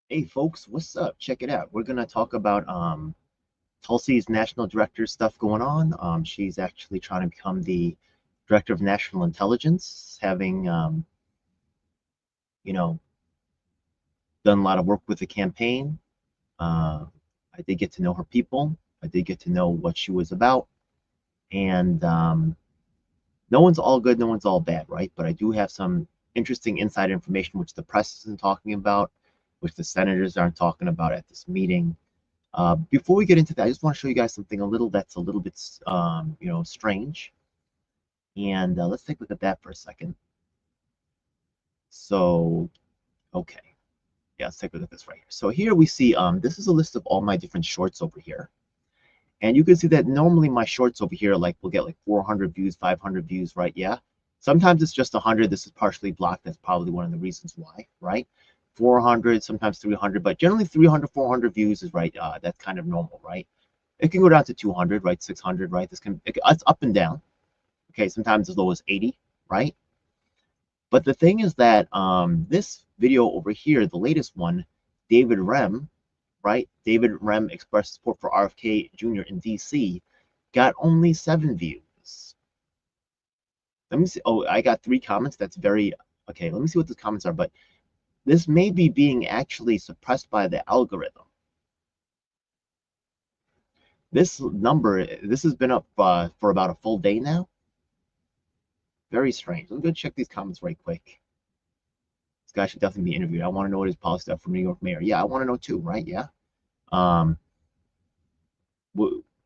Hey folks, what's up? Check it out. We're gonna talk about Tulsi's national director stuff going on. She's actually trying to become the director of national intelligence, having you know done a lot of work with the campaign. Uh, I did get to know her people. I did get to know what she was about, and no one's all good, no one's all bad, right? But I do have some interesting inside information which the press isn't talking about, which the senators aren't talking about at this meeting. Before we get into that, I just want to show you guys something that's a little bit, strange. And let's take a look at that for a second. So, okay. Yeah, let's take a look at this right here. So here we see, this is a list of all my different shorts over here. And you can see that normally my shorts over here, like, will get like 400 views, 500 views, right? Yeah. Sometimes it's just 100. This is partially blocked. That's probably one of the reasons why, right? 400, sometimes 300, but generally 300, 400 views is right. That's kind of normal, right? It can go down to 200, right? 600, right? It's up and down. Okay, sometimes as low as 80, right? But the thing is that this video over here, the latest one, David Rem, right? David Rem expressed support for RFK Jr. in DC, got only 7 views. Let me see. Oh, I got 3 comments. That's very okay. Let me see what the comments are. But this may be being actually suppressed by the algorithm. This number, this has been up for about a full day now. Very strange. Let me go check these comments right quick. This guy should definitely be interviewed. I want to know what his policy stuff for New York mayor. Yeah, I want to know too, right? Yeah. Um,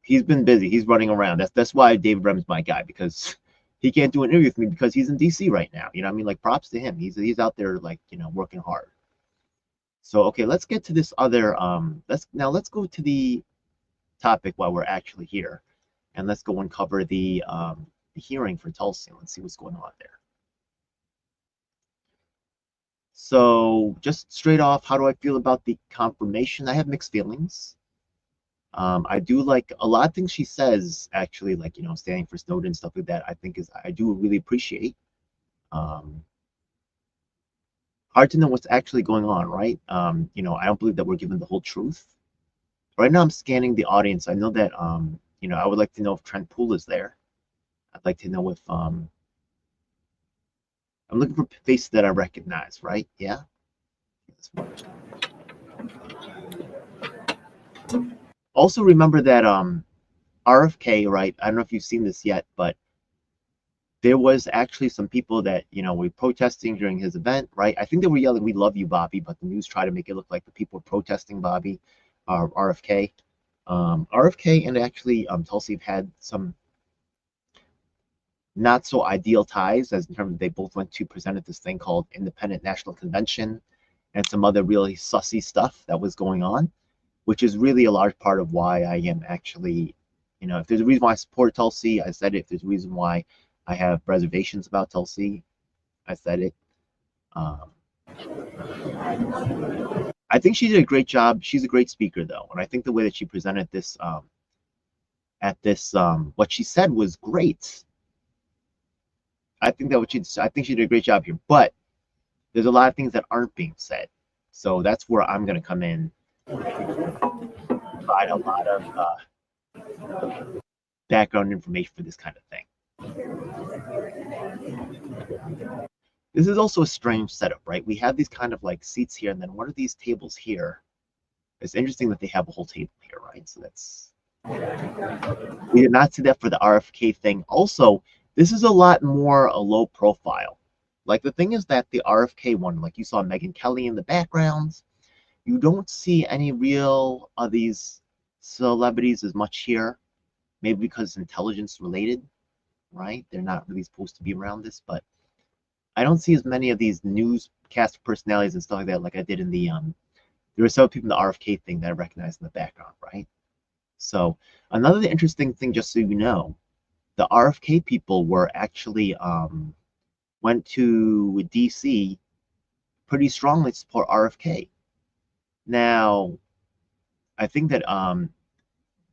he's been busy. He's running around. That's why David Rem's my guy, because he can't do an interview with me because he's in DC right now. You know what I mean? Like, props to him. He's out there, like, working hard. So okay, let's get to this other let's go to the topic while we're actually here, and let's go and cover the hearing for Tulsi. Let's see what's going on there. So just straight off, how do I feel about the confirmation? I have mixed feelings. I do like a lot of things she says, actually, like, standing for Snowden, stuff like that. I do really appreciate. Um, Hard to know what's actually going on, right? I don't believe that we're given the whole truth. Right now, I'm scanning the audience. I know that, I would like to know if Trent Poole is there. I'd like to know if, I'm looking for faces that I recognize, right? Yeah. Also, remember that RFK, right? I don't know if you've seen this yet, but there was actually some people that were protesting during his event, right? I think they were yelling, "We love you, Bobby," but the news tried to make it look like the people were protesting Bobby, RFK. RFK and actually Tulsi have had some not so ideal ties, as in terms of they both went to present at this thing called Independent National Convention and some other really sussy stuff that was going on, which is really a large part of why I am actually, if there's a reason why I support Tulsi, I said it. If there's a reason why I have reservations about Tulsi, I said it. Um, I think she did a great job. She's a great speaker, though, and I think the way that she presented this what she said was great. I think she did a great job here, but there's a lot of things that aren't being said. So that's where I'm going to come in, provide a lot of background information for this kind of thing. This is also a strange setup, right? We have these kind of like seats here, and then what are these tables here? It's interesting that they have a whole table here, right? So we did not see that for the RFK thing. Also, this is a lot more a low profile. Like, the thing is that the RFK one, like, you saw Megyn Kelly in the backgrounds, you don't see any real of these celebrities as much here. Maybe because it's intelligence related, right? They're not really supposed to be around this, but I don't see as many of these newscast personalities and stuff like that, like I did in the there were several people in the RFK thing that I recognized in the background, right? So another interesting thing, just so you know, the RFK people were actually went to DC pretty strongly to support RFK. Now, I think that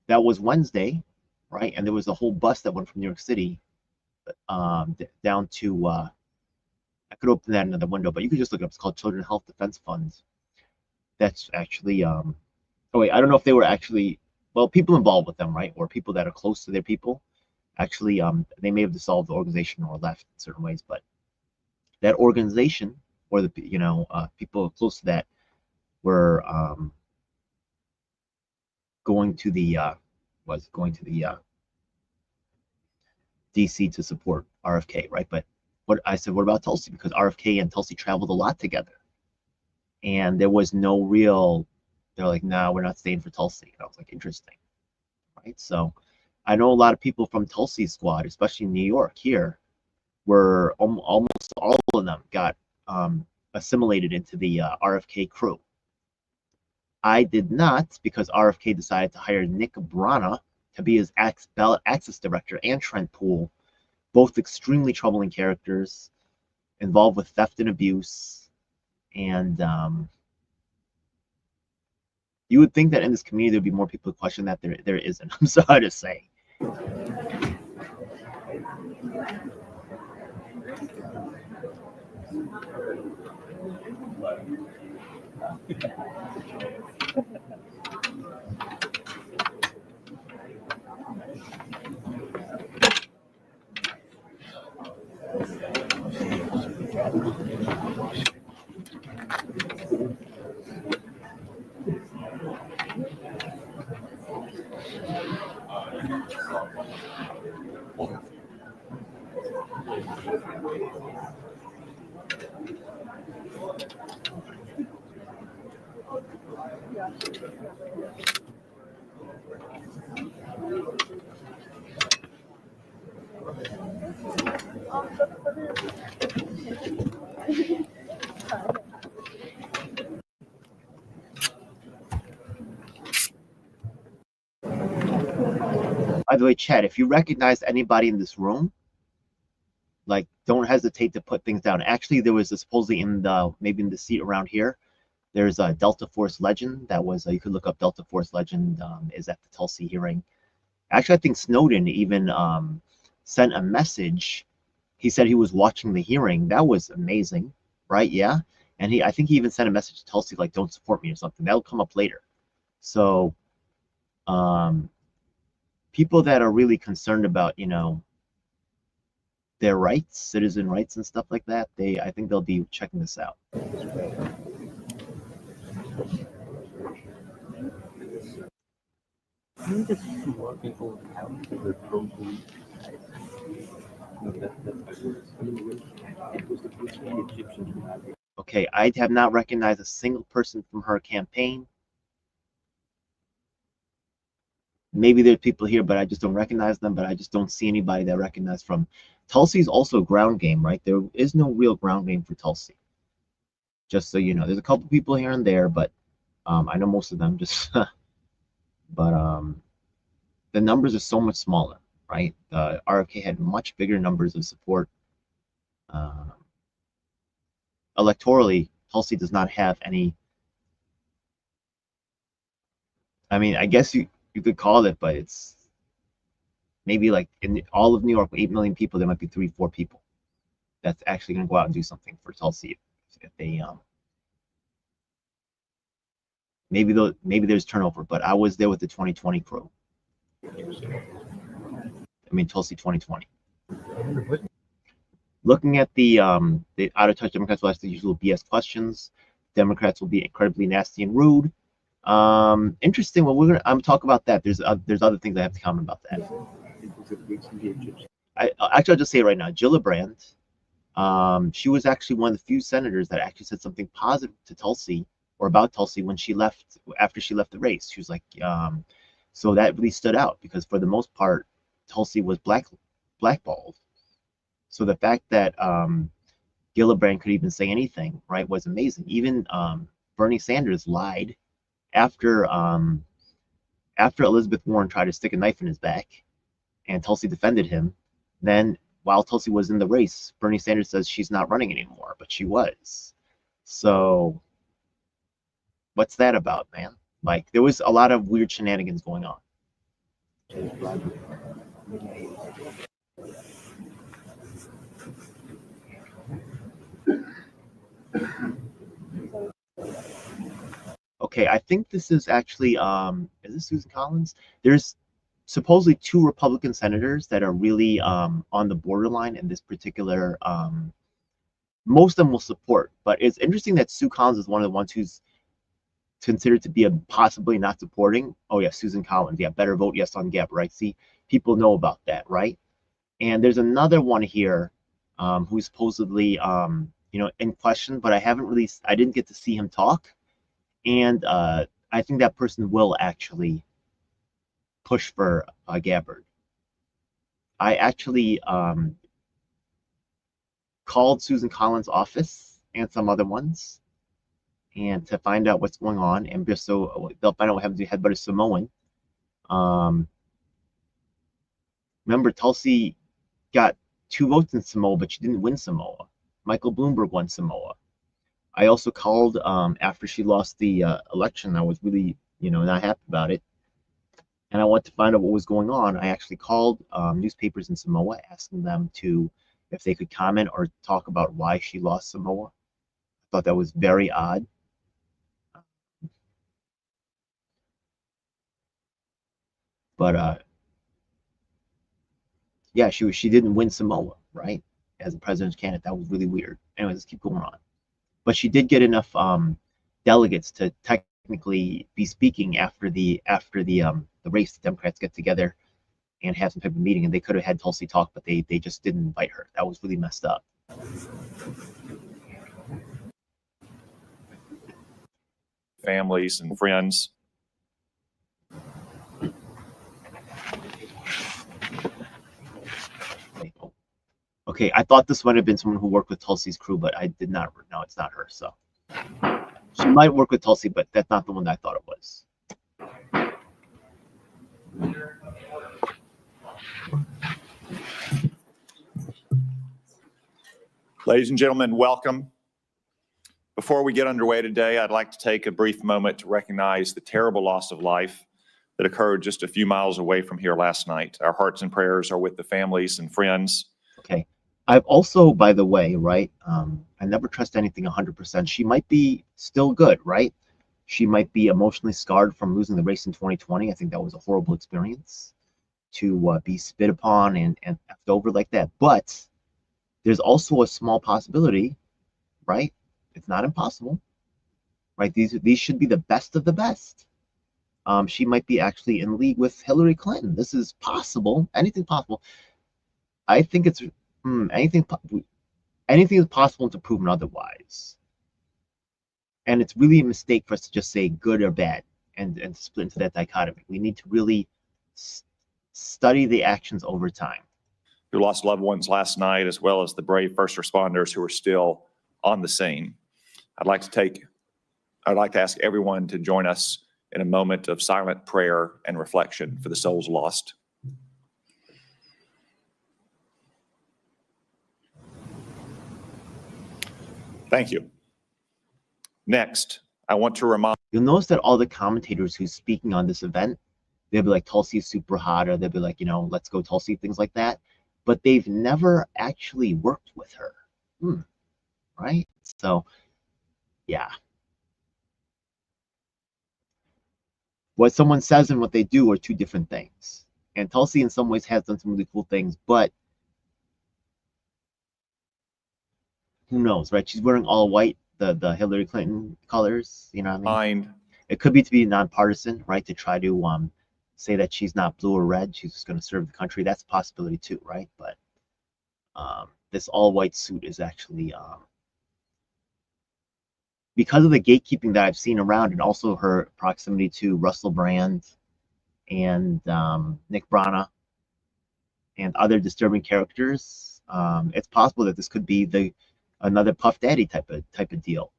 that was Wednesday, right? And there was a whole bus that went from New York City down to I could open that another window, but you could just look it up. It's called Children's Health Defense Funds. that's actually oh wait, I don't know if they were actually, well, people involved with them, right, or people that are close to their people. Actually, they may have dissolved the organization or left in certain ways, but that organization or the people close to that were going to the was going to the DC to support RFK, right? But what I said, what about Tulsi? Because RFK and Tulsi traveled a lot together, and there was no real. They're like, no, nah, we're not staying for Tulsi. And I was like, interesting, right? So I know a lot of people from Tulsi's squad, especially in New York here, were almost all of them got assimilated into the RFK crew. I did not because RFK decided to hire Nick Brana to be his ballot access director and Trent Poole, both extremely troubling characters involved with theft and abuse. And you would think that in this community there'd be more people who question that. There isn't. I'm sorry to say. By the way, Chad, if you recognize anybody in this room, like, don't hesitate to put things down. Actually, there was supposedly in the maybe in the seat around here, there's a Delta Force Legend that was you could look up Delta Force Legend is at the Tulsi hearing. Actually, I think Snowden even sent a message. He said he was watching the hearing. That was amazing, right? Yeah, and I think he even sent a message to Tulsi like, "Don't support me" or something. That'll come up later. So, um, people that are really concerned about their rights, citizen rights and stuff like that, I think they'll be checking this out. Okay, I have not recognized a single person from her campaign. Maybe there's people here, but I just don't recognize them. But I just don't see anybody that I recognize from. Tulsi's also ground game, right? There is no real ground game for Tulsi. Just so you know, there's a couple people here and there, but I know most of them. Just, but the numbers are so much smaller, right? RFK had much bigger numbers of support. Electorally, Tulsi does not have any. I mean, I guess you could call it, but it's maybe like in all of New York, 8 million people, there might be 3, 4 people that's actually going to go out and do something for Tulsi if they maybe there's turnover. But I was there with the 2020 crew. I mean Tulsi 2020. Looking at the out of touch Democrats will ask the usual BS questions. Democrats will be incredibly nasty and rude. Interesting. Well, I'm talk about that. There's other things I have to comment about that. I'll just say it right now. Gillibrand, she was actually one of the few senators that actually said something positive to Tulsi or about Tulsi when she left after she left the race. She was like, so that really stood out because for the most part, Tulsi was blackballed. So the fact that Gillibrand could even say anything, right, was amazing. Even Bernie Sanders lied after Elizabeth Warren tried to stick a knife in his back, and Tulsi defended him. Then, while Tulsi was in the race, Bernie Sanders says she's not running anymore, but she was. So, what's that about, man? Like, there was a lot of weird shenanigans going on. Okay, I think this is actually is this Susan Collins? There's supposedly two Republican senators that are really on the borderline in this particular most of them will support, but it's interesting that Sue Collins is one of the ones who's considered to be a possibly not supporting. Oh yeah, Susan Collins. Yeah, better vote yes on Gap, right? See, people know about that, right? And there's another one here who's supposedly in question, but I didn't get to see him talk. And I think that person will actually push for Gabbard. I actually called Susan Collins' office and some other ones, and to find out what's going on, and just so they'll find out what happens to head, but it's Samoan. Um, Remember, Tulsi got 2 votes in Samoa, but she didn't win Samoa. Michael Bloomberg won Samoa. I also called after she lost the election. I was really, not happy about it, and I wanted to find out what was going on. I actually called newspapers in Samoa, asking them if they could comment or talk about why she lost Samoa. I thought that was very odd. But yeah, she didn't win Samoa, right? As a president's candidate, that was really weird. Anyways, let's keep going on. But she did get enough delegates to technically be speaking after the race. The Democrats get together and have some type of meeting, and they could have had Tulsi talk, but they just didn't invite her. That was really messed up. Families and friends. Okay, I thought this might have been someone who worked with Tulsi's crew, but I did not. No, it's not her. So she might work with Tulsi, but that's not the one that I thought it was. Ladies and gentlemen, welcome. Before we get underway today, I'd like to take a brief moment to recognize the terrible loss of life that occurred just a few miles away from here last night. Our hearts and prayers are with the families and friends. Okay. I've also, by the way, right, I never trust anything 100%. She might be still good, right? She might be emotionally scarred from losing the race in 2020. I think that was a horrible experience to be spit upon and effed over like that. But there's also a small possibility, right? It's not impossible, right? These should be the best of the best. She might be actually in league with Hillary Clinton. This is possible. Anything possible. I think it's anything is possible to proven otherwise. And it's really a mistake for us to just say good or bad and split into that dichotomy. We need to really study the actions over time. Who lost loved ones last night, as well as the brave first responders who are still on the scene. I'd like to ask everyone to join us in a moment of silent prayer and reflection for the souls lost. Thank you. Next, I want to remind. You'll notice that all the commentators who's speaking on this event, they'll be like, Tulsi is super hot, or they'll be like, let's go Tulsi, things like that. But they've never actually worked with her. Right? So, yeah. What someone says and what they do are two different things. And Tulsi in some ways has done some really cool things, but who knows, right? She's wearing all white, the Hillary Clinton colors, you know what I mean? It could be to be nonpartisan, right? To try to say that she's not blue or red, she's just going to serve the country. That's a possibility too, right? But this all white suit is actually because of the gatekeeping that I've seen around, and also her proximity to Russell Brand and Nick Brana and other disturbing characters. It's possible that this could be another Puff Daddy type of deal.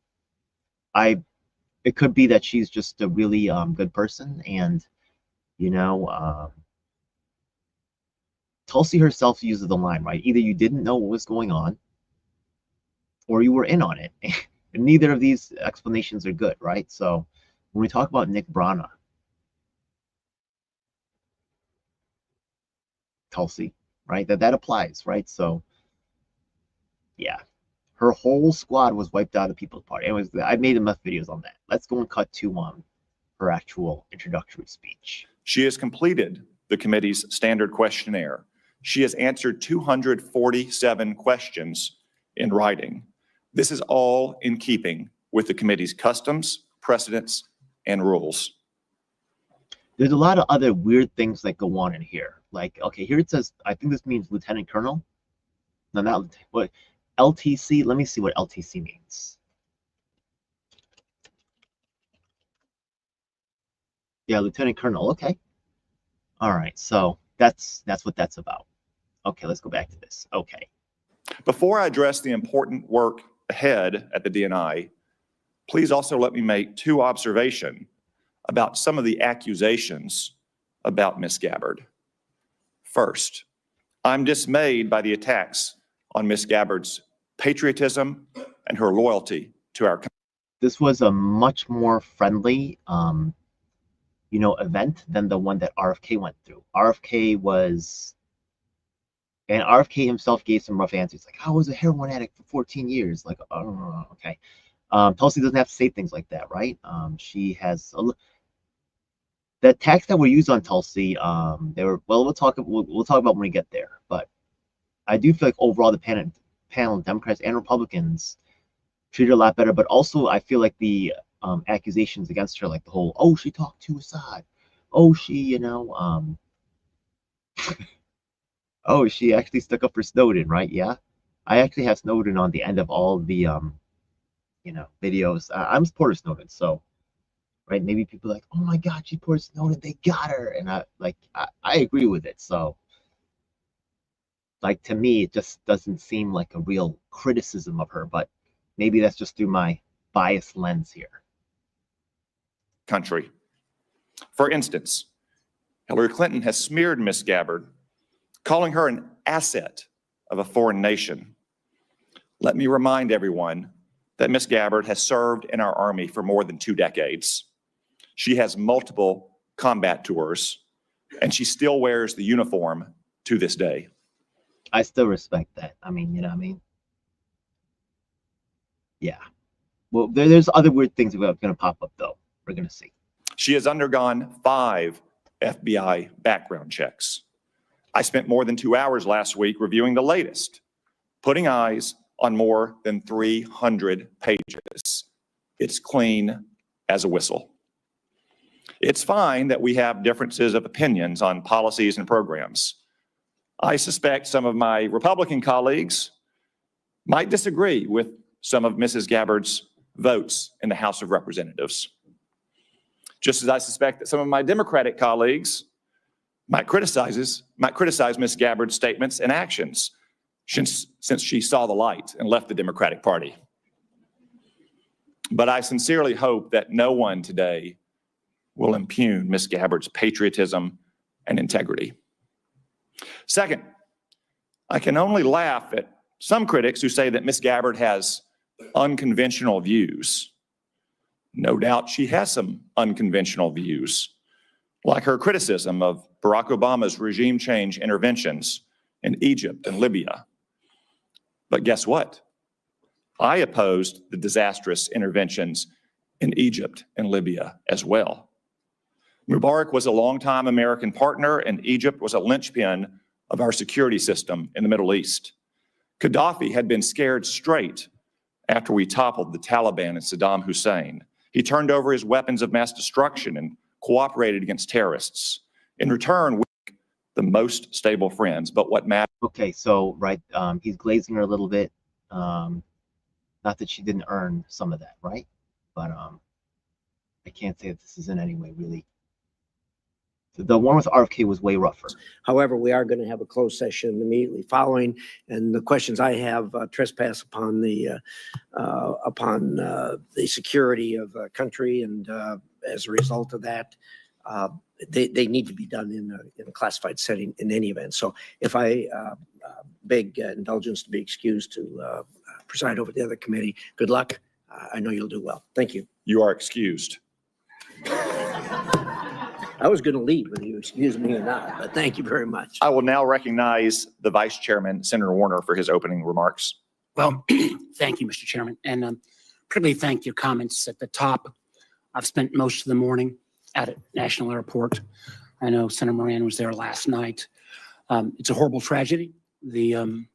It could be that she's just a really good person, and Tulsi herself uses the line, right? Either you didn't know what was going on, or you were in on it. And neither of these explanations are good, right? So when we talk about Nick Brana, Tulsi, right? That applies, right? So yeah, Her whole squad was wiped out of the People's Party. I made enough videos on that. Let's go and cut to her actual introductory speech. She has completed the committee's standard questionnaire. She has answered 247 questions in writing. This is all in keeping with the committee's customs, precedents, and rules. There's a lot of other weird things that go on in here. Like, okay, here it says, I think this means Lieutenant Colonel. No, not what LTC. Let me see what LTC means. Yeah, Lieutenant Colonel. Okay. All right. So that's what that's about. Okay, let's go back to this. Okay. Before I address the important work ahead at the DNI, please also let me make two observations about some of the accusations about Ms. Gabbard. First, I'm dismayed by the attacks on Ms. Gabbard's patriotism and her loyalty to our country. This was a much more friendly event than the one that RFK went through. RFK himself gave some rough answers, like, I was a heroin addict for 14 years. Like, oh, okay. Tulsi doesn't have to say things like that, right? She has the attacks that were used on Tulsi. We'll talk about when we get there. But I do feel like overall the panel, Democrats and Republicans, treated her a lot better. But also I feel like the accusations against her, like the whole, oh, she talked to Assad, oh, she, oh, she actually stuck up for Snowden, right? Yeah, I actually have Snowden on the end of all the videos. I'm a supporter of Snowden, so right, maybe people are like, oh my God, she supported Snowden, they got her, and I agree with it. So like, to me, it just doesn't seem like a real criticism of her, but maybe that's just through my biased lens here. Country. For instance, Hillary Clinton has smeared Ms. Gabbard, calling her an asset of a foreign nation. Let me remind everyone that Ms. Gabbard has served in our Army for more than 2 decades. She has multiple combat tours, and she still wears the uniform to this day. I still respect that. I mean, yeah. Well, there's other weird things that are going to pop up, though. We're going to see. She has undergone 5 FBI background checks. I spent more than 2 hours last week reviewing the latest, putting eyes on more than 300 pages. It's clean as a whistle. It's fine that we have differences of opinions on policies and programs. I suspect some of my Republican colleagues might disagree with some of Mrs. Gabbard's votes in the House of Representatives. Just as I suspect that some of my Democratic colleagues might criticize Ms. Gabbard's statements and actions since she saw the light and left the Democratic Party. But I sincerely hope that no one today will impugn Ms. Gabbard's patriotism and integrity. Second, I can only laugh at some critics who say that Ms. Gabbard has unconventional views. No doubt she has some unconventional views, like her criticism of Barack Obama's regime change interventions in Egypt and Libya. But guess what? I opposed the disastrous interventions in Egypt and Libya as well. Mubarak was a longtime American partner, and Egypt was a linchpin of our security system in the Middle East. Gaddafi had been scared straight after we toppled the Taliban and Saddam Hussein. He turned over his weapons of mass destruction and cooperated against terrorists. In return, we were the most stable friends, but what matters. Okay, so, right, he's glazing her a little bit. Not that she didn't earn some of that, right? But I can't say that this is in any way really. The one with RFK was way rougher. However, we are going to have a closed session immediately following, and the questions I have trespass upon the security of the country, and as a result of that, they need to be done in a classified setting in any event. So if I beg indulgence to be excused to preside over the other committee, good luck. I know you'll do well. Thank you. You are excused. I was going to lead whether you excuse me or not, but thank you very much. I will now recognize the Vice Chairman, Senator Warner, for his opening remarks. Well, thank you, Mr. Chairman, and particularly thank your comments at the top. I've spent most of the morning at National Airport. I know Senator Moran was there last night. It's a horrible tragedy. The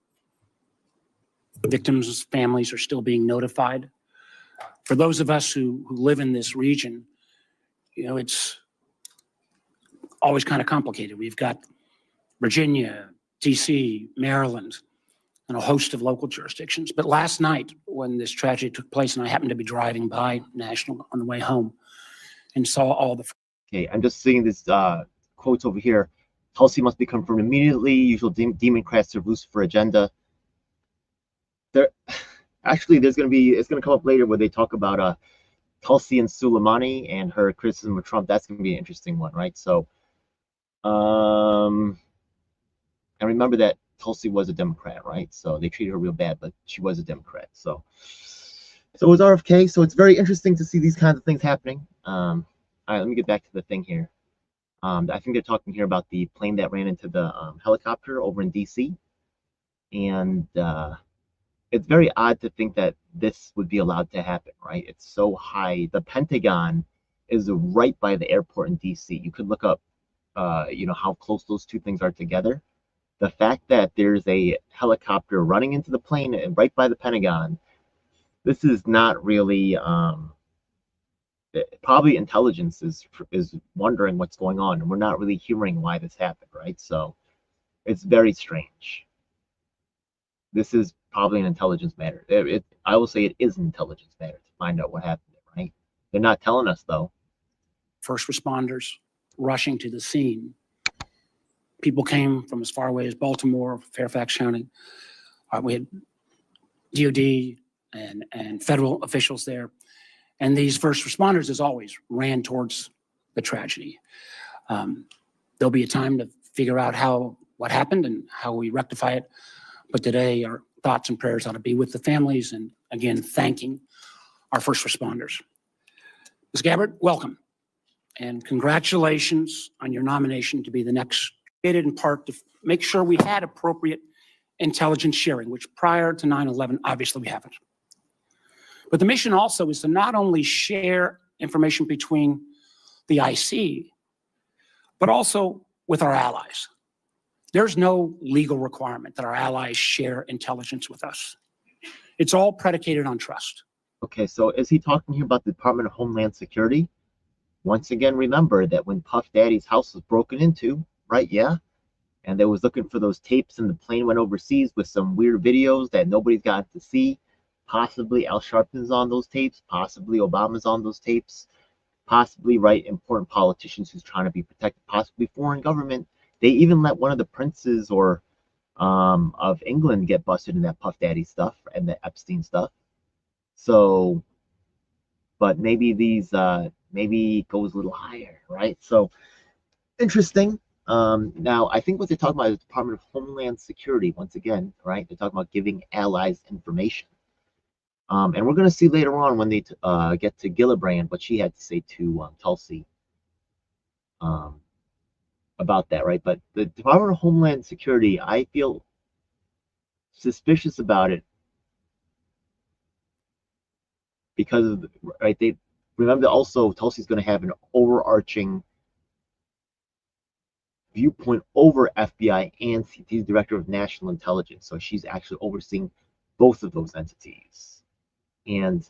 victims' families are still being notified. For those of us who live in this region, you know, it's always kind of complicated. We've got Virginia, DC, Maryland, and a host of local jurisdictions. But last night, when this tragedy took place, and I happened to be driving by National on the way home and saw all the... Okay, I'm just seeing this quotes over here. Tulsi must be confirmed immediately. Usual Democrats serve Lucifer agenda. There, actually, it's going to come up later where they talk about Tulsi and Soleimani and her criticism of Trump. That's going to be an interesting one, right? So, and remember that Tulsi was a Democrat, right? So they treated her real bad, but she was a Democrat. So it was RFK. So it's very interesting to see these kinds of things happening. All right, let me get back to the thing here. I think they're talking here about the plane that ran into the helicopter over in DC. And it's very odd to think that this would be allowed to happen, right? It's so high. The Pentagon is right by the airport in DC. You could look up, you know, how close those two things are together. The fact that there's a helicopter running into the plane and right by the Pentagon, this is not really, probably intelligence is wondering what's going on, and we're not really hearing why this happened, right? So it's very strange. This is probably an intelligence matter. I will say it is an intelligence matter to find out what happened, right? They're not telling us, though. First responders rushing to the scene. People came from as far away as Baltimore, Fairfax County. We had DOD and federal officials there. And these first responders, as always, ran towards the tragedy. There'll be a time to figure out what happened and how we rectify it. But today, our thoughts and prayers ought to be with the families, and again, thanking our first responders. Ms. Gabbard, welcome. And congratulations on your nomination to be the next, in part to make sure we had appropriate intelligence sharing, which prior to 9/11, obviously we haven't. But the mission also is to not only share information between the IC, but also with our allies. There's no legal requirement that our allies share intelligence with us. It's all predicated on trust. Okay, so is he talking here about the Department of Homeland Security? Once again, remember that when Puff Daddy's house was broken into, right? Yeah. And they was looking for those tapes, and the plane went overseas with some weird videos that nobody's got to see. Possibly Al Sharpton's on those tapes. Possibly Obama's on those tapes. Possibly, right, important politicians who's trying to be protected. Possibly foreign government. They even let one of the princes or of England get busted in that Puff Daddy stuff and the Epstein stuff. So, but maybe maybe it goes a little higher, right? So, interesting. Now, I think what they're talking about is the Department of Homeland Security, once again, right? They're talking about giving allies information. And we're going to see later on when they get to Gillibrand what she had to say to Tulsi about that, right? But the Department of Homeland Security, I feel suspicious about it because of, right? They remember also Tulsi's going to have an overarching viewpoint over FBI and CT's Director of National Intelligence. So she's actually overseeing both of those entities. And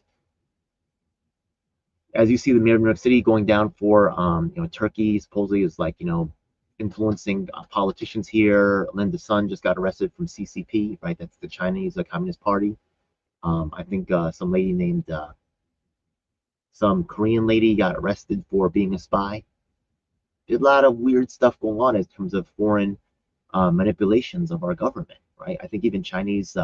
as you see the mayor of New York City going down for, you know, Turkey supposedly is like, you know, influencing politicians here. Linda Sun just got arrested from CCP, right? That's the Chinese Communist Party. I think some lady named, some Korean lady got arrested for being a spy. There's a lot of weird stuff going on in terms of foreign manipulations of our government, right? I think even Chinese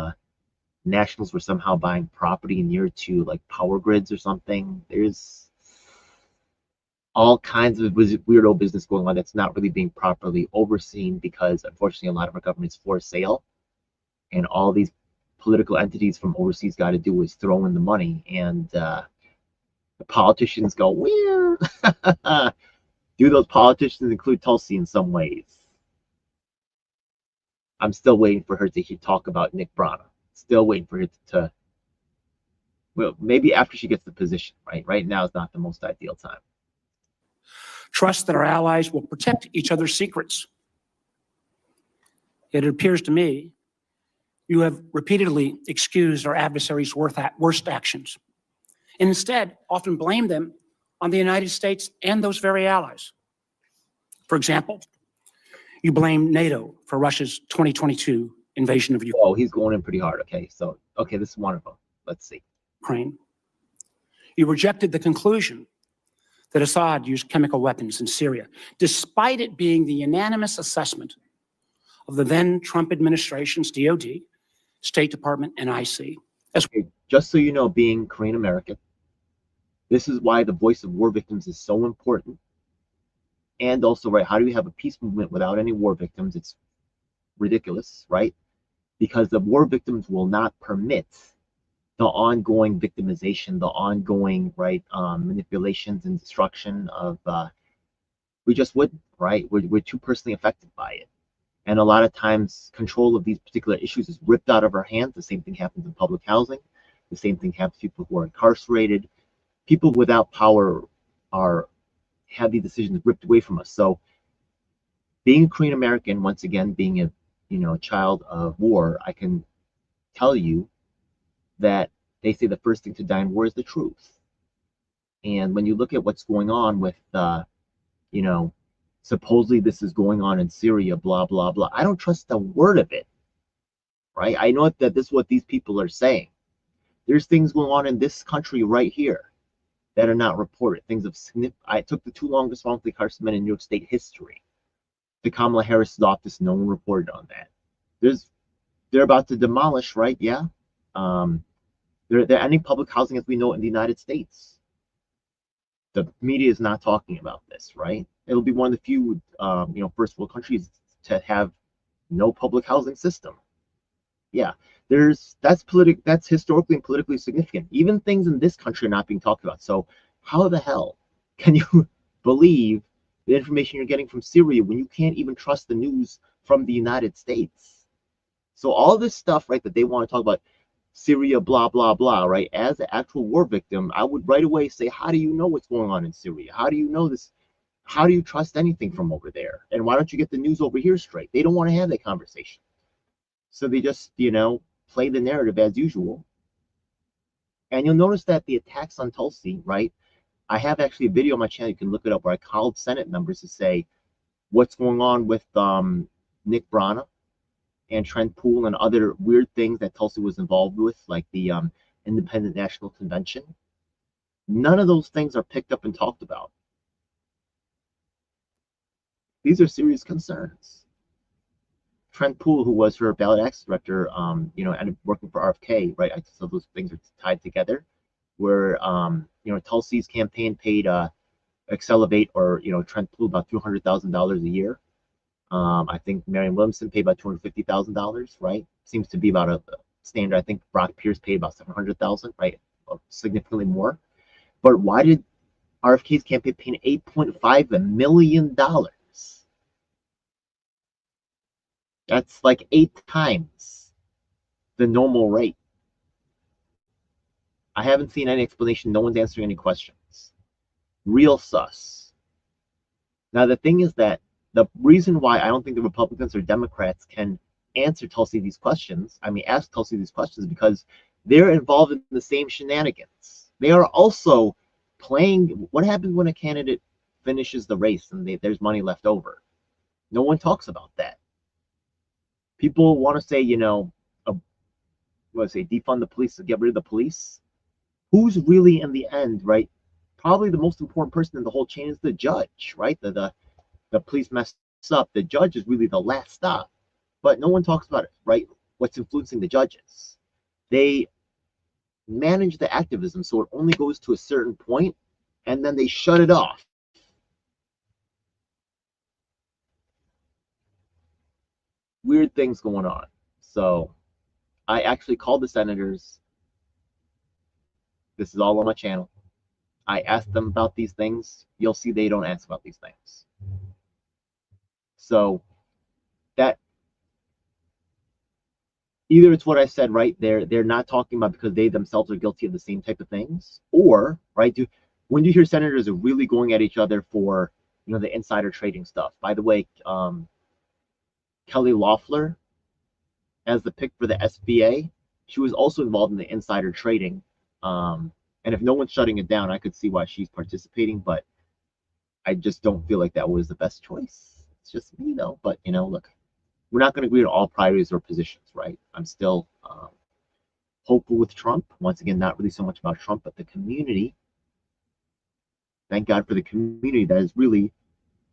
nationals were somehow buying property near to like power grids or something. There's all kinds of weirdo business going on that's not really being properly overseen because unfortunately a lot of our government's for sale, and all these political entities from overseas got to do is throw in the money, and the politicians go, well, do those politicians include Tulsi in some ways? I'm still waiting for her to talk about Nick Brana. Still waiting for it to, well, maybe after she gets the position, right? Right now is not the most ideal time. Trust that our allies will protect each other's secrets. Yet it appears to me you have repeatedly excused our adversaries' worst actions, and instead often blame them on the United States and those very allies. For example, you blame NATO for Russia's 2022 invasion of Oh, he's going in pretty hard. Okay, so, okay, this is one of them. Let's see. Ukraine. You rejected the conclusion that Assad used chemical weapons in Syria, despite it being the unanimous assessment of the then Trump administration's DOD, State Department, and IC. Okay, just so you know, being Korean American, this is why the voice of war victims is so important. And also, right, how do you have a peace movement without any war victims? It's ridiculous, right? Because the war victims will not permit the ongoing victimization, the ongoing, right, manipulations and destruction of, we just wouldn't, right? We're too personally affected by it. And a lot of times control of these particular issues is ripped out of our hands. The same thing happens in public housing. The same thing happens to people who are incarcerated. People without power have these decisions ripped away from us. So being a Korean American, once again, being a child of war, I can tell you that they say the first thing to die in war is the truth. And when you look at what's going on with, supposedly this is going on in Syria, blah, blah, blah. I don't trust a word of it, right? I know that this is what these people are saying. There's things going on in this country right here that are not reported. Things of significance. I took the 2 longest wrongfully incarcerated men in New York State history to Kamala Harris's office. No one reported on that. They're about to demolish, right? Yeah. They're ending public housing as we know it in the United States. The media is not talking about this, right? It'll be one of the few, first world countries to have no public housing system. Yeah, that's historically and politically significant. Even things in this country are not being talked about. So how the hell can you believe the information you're getting from Syria when you can't even trust the news from the United States? So all this stuff, right, that they want to talk about, Syria, blah, blah, blah, right? As an actual war victim, I would right away say, how do you know what's going on in Syria? How do you know this? How do you trust anything from over there? And why don't you get the news over here straight? They don't want to have that conversation. So they just, play the narrative as usual. And you'll notice that the attacks on Tulsi, right? I have actually a video on my channel, you can look it up, where I called Senate members to say what's going on with Nick Brana and Trent Poole and other weird things that Tulsi was involved with, like the Independent National Convention. None of those things are picked up and talked about. These are serious concerns. Trent Poole, who was her ballot access director, ended up working for RFK, right? So those things are tied together. Where Tulsi's campaign paid Accelerate or Trent Poole about $200,000 a year. I think Marianne Williamson paid about $250,000, right? Seems to be about a standard. I think Brock Pierce paid about $700,000, right? Significantly more. But why did RFK's campaign pay $8.5 million? That's like 8 times the normal rate. I haven't seen any explanation. No one's answering any questions. Real sus. Now, the thing is that the reason why I don't think the Republicans or Democrats can answer Tulsi these questions, ask Tulsi these questions, because they're involved in the same shenanigans. They are also playing. What happens when a candidate finishes the race and there's money left over? No one talks about that. People want to say, defund the police, to get rid of the police. Who's really in the end, right? Probably the most important person in the whole chain is the judge, right? The police mess up. The judge is really the last stop, but no one talks about it, right? What's influencing the judges? They manage the activism, so it only goes to a certain point, and then they shut it off. Weird things going on. So I actually called the senators. This is all on my channel. I asked them about these things. You'll see they don't ask about these things. So that either it's what I said, right? They're not talking about because they themselves are guilty of the same type of things, or right, when you hear senators are really going at each other for the insider trading stuff. By the way, Kelly Loeffler, as the pick for the SBA, she was also involved in the insider trading. And if no one's shutting it down, I could see why she's participating, but I just don't feel like that was the best choice. It's just me, though. But look, we're not going to agree to all priorities or positions, right? I'm still hopeful with Trump. Once again, not really so much about Trump, but the community. Thank God for the community that is really,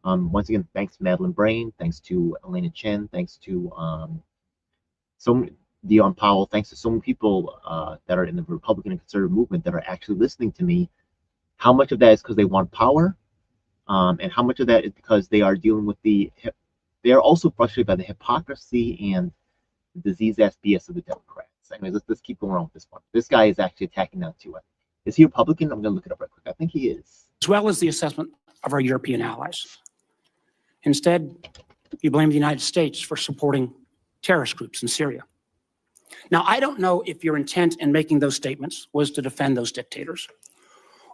once again, thanks to Madeleine Brain, thanks to Elena Chen, thanks to Dion Powell, thanks to so many people that are in the Republican and conservative movement that are actually listening to me. How much of that is because they want power, and how much of that is because they are dealing with they are also frustrated by the hypocrisy and disease-ass BS of the Democrats. Anyways, let's keep going on with this one. This guy is actually attacking now too. Is he Republican? I'm going to look it up right quick. I think he is. As well as the assessment of our European allies. Instead, you blame the United States for supporting terrorist groups in Syria. Now, I don't know if your intent in making those statements was to defend those dictators,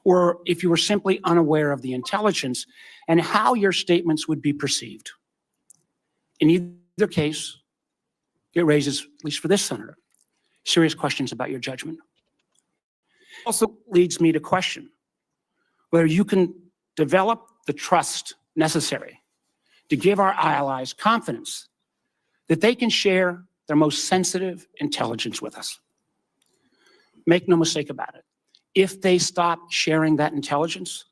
or if you were simply unaware of the intelligence and how your statements would be perceived. In either case, it raises, at least for this senator, serious questions about your judgment. It also leads me to question whether you can develop the trust necessary to give our allies confidence that they can share their most sensitive intelligence with us. Make no mistake about it. If they stop sharing that intelligence,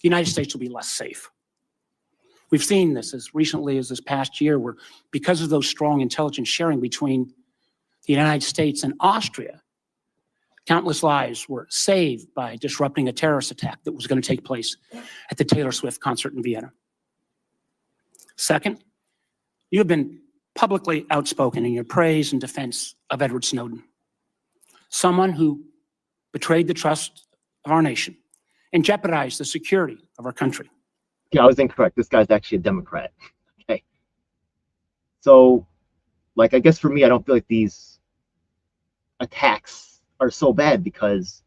the United States will be less safe. We've seen this as recently as this past year, where because of those strong intelligence sharing between the United States and Austria, countless lives were saved by disrupting a terrorist attack that was going to take place at the Taylor Swift concert in Vienna. Second, you have been publicly outspoken in your praise and defense of Edward Snowden, someone who betrayed the trust of our nation and jeopardized the security of our country. Yeah, I was incorrect. This guy's actually a Democrat. Okay. So, I guess for me, I don't feel like these attacks are so bad because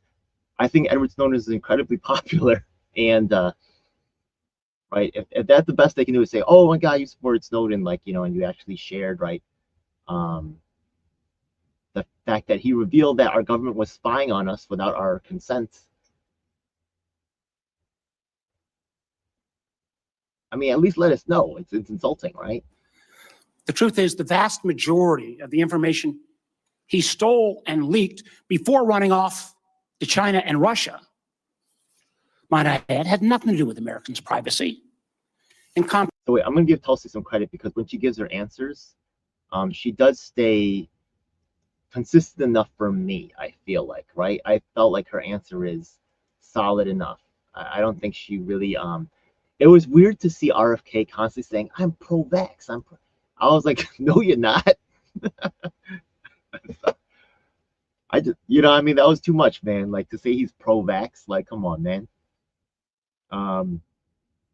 I think Edward Snowden is incredibly popular. And, right, if that's the best they can do is say, oh my God, you supported Snowden, and you actually shared, right, the fact that he revealed that our government was spying on us without our consent. I mean, at least let us know. It's insulting, right? The truth is, the vast majority of the information he stole and leaked before running off to China and Russia, might I add, had nothing to do with Americans' privacy. So wait, I'm going to give Tulsi some credit because when she gives her answers, she does stay consistent enough for me, I feel like, right? I felt like her answer is solid enough. I don't think she really, it was weird to see RFK constantly saying, I'm pro-vax. I was like, no, you're not. I just, I mean, that was too much, man. To say he's pro-vax, come on, man.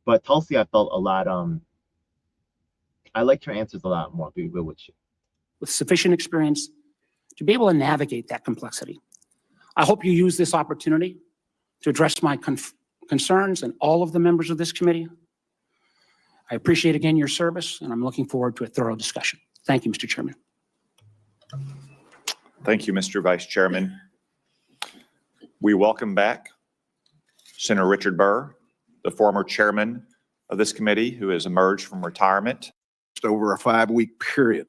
But Tulsi, I felt a lot, I liked her answers a lot more, I'll be real with you. With sufficient experience to be able to navigate that complexity. I hope you use this opportunity to address my concerns and all of the members of this committee. I appreciate again your service, and I'm looking forward to a thorough discussion. Thank you, Mr. Chairman. Thank you, Mr. Vice Chairman. We welcome back Senator Richard Burr, the former chairman of this committee who has emerged from retirement. Over a 5-week period,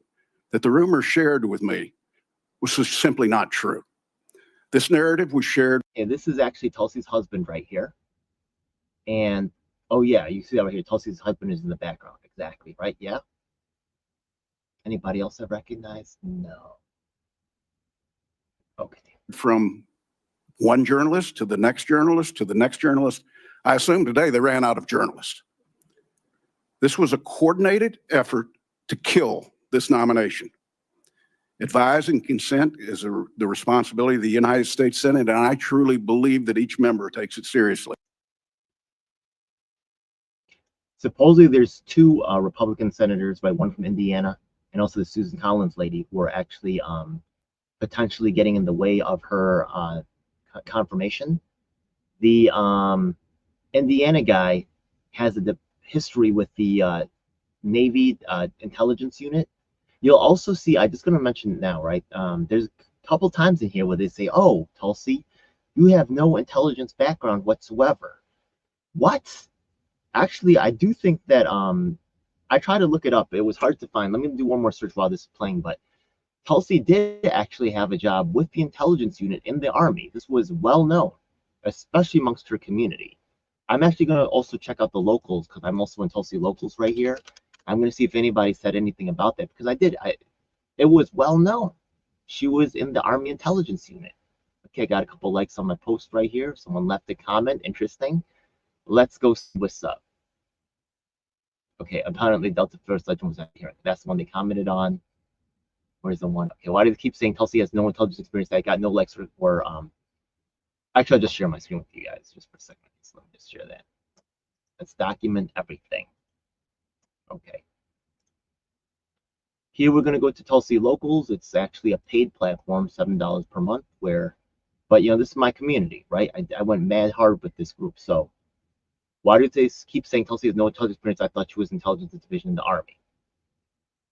that the rumors shared with me was simply not true. This narrative was shared. And this is actually Tulsi's husband right here. And, oh yeah, you see that right here. Tulsi's husband is in the background. Exactly, right? Yeah? Anybody else I recognize? No. Okay. From one journalist to the next journalist to the next journalist. I assume today they ran out of journalists. This was a coordinated effort to kill this nomination. Advise and consent is the responsibility of the United States Senate, and I truly believe that each member takes it seriously. Supposedly there's two Republican senators, right? One from Indiana and also the Susan Collins lady, who are actually potentially getting in the way of her confirmation. The Indiana guy has a history with the Navy intelligence unit. You'll also see, I'm just going to mention it now, right? There's a couple times in here where they say, oh, Tulsi, you have no intelligence background whatsoever. What? Actually, I do think that I tried to look it up. It was hard to find. Let me do one more search while this is playing. But Tulsi did actually have a job with the intelligence unit in the Army. This was well known, especially amongst her community. I'm actually going to also check out the locals, because I'm also in Tulsi locals right here. I'm going to see if anybody said anything about that, because it was well known. She was in the Army intelligence unit. Okay, I got a couple likes on my post right here. Someone left a comment. Interesting. Let's go see what's up. Okay, apparently Delta First Legend was out here. That's the one they commented on. Where's the one? Okay, why do they keep saying Tulsi has no intelligence experience? I got no likes for actually, I'll just share my screen with you guys just for a second. So let me just share that. Let's document everything. Okay. Here we're going to go to Tulsi Locals. It's actually a paid platform, $7 per month. But this is my community, right? I went mad hard with this group. So why do they keep saying Tulsi has no intelligence experience? I thought she was intelligence division in the Army.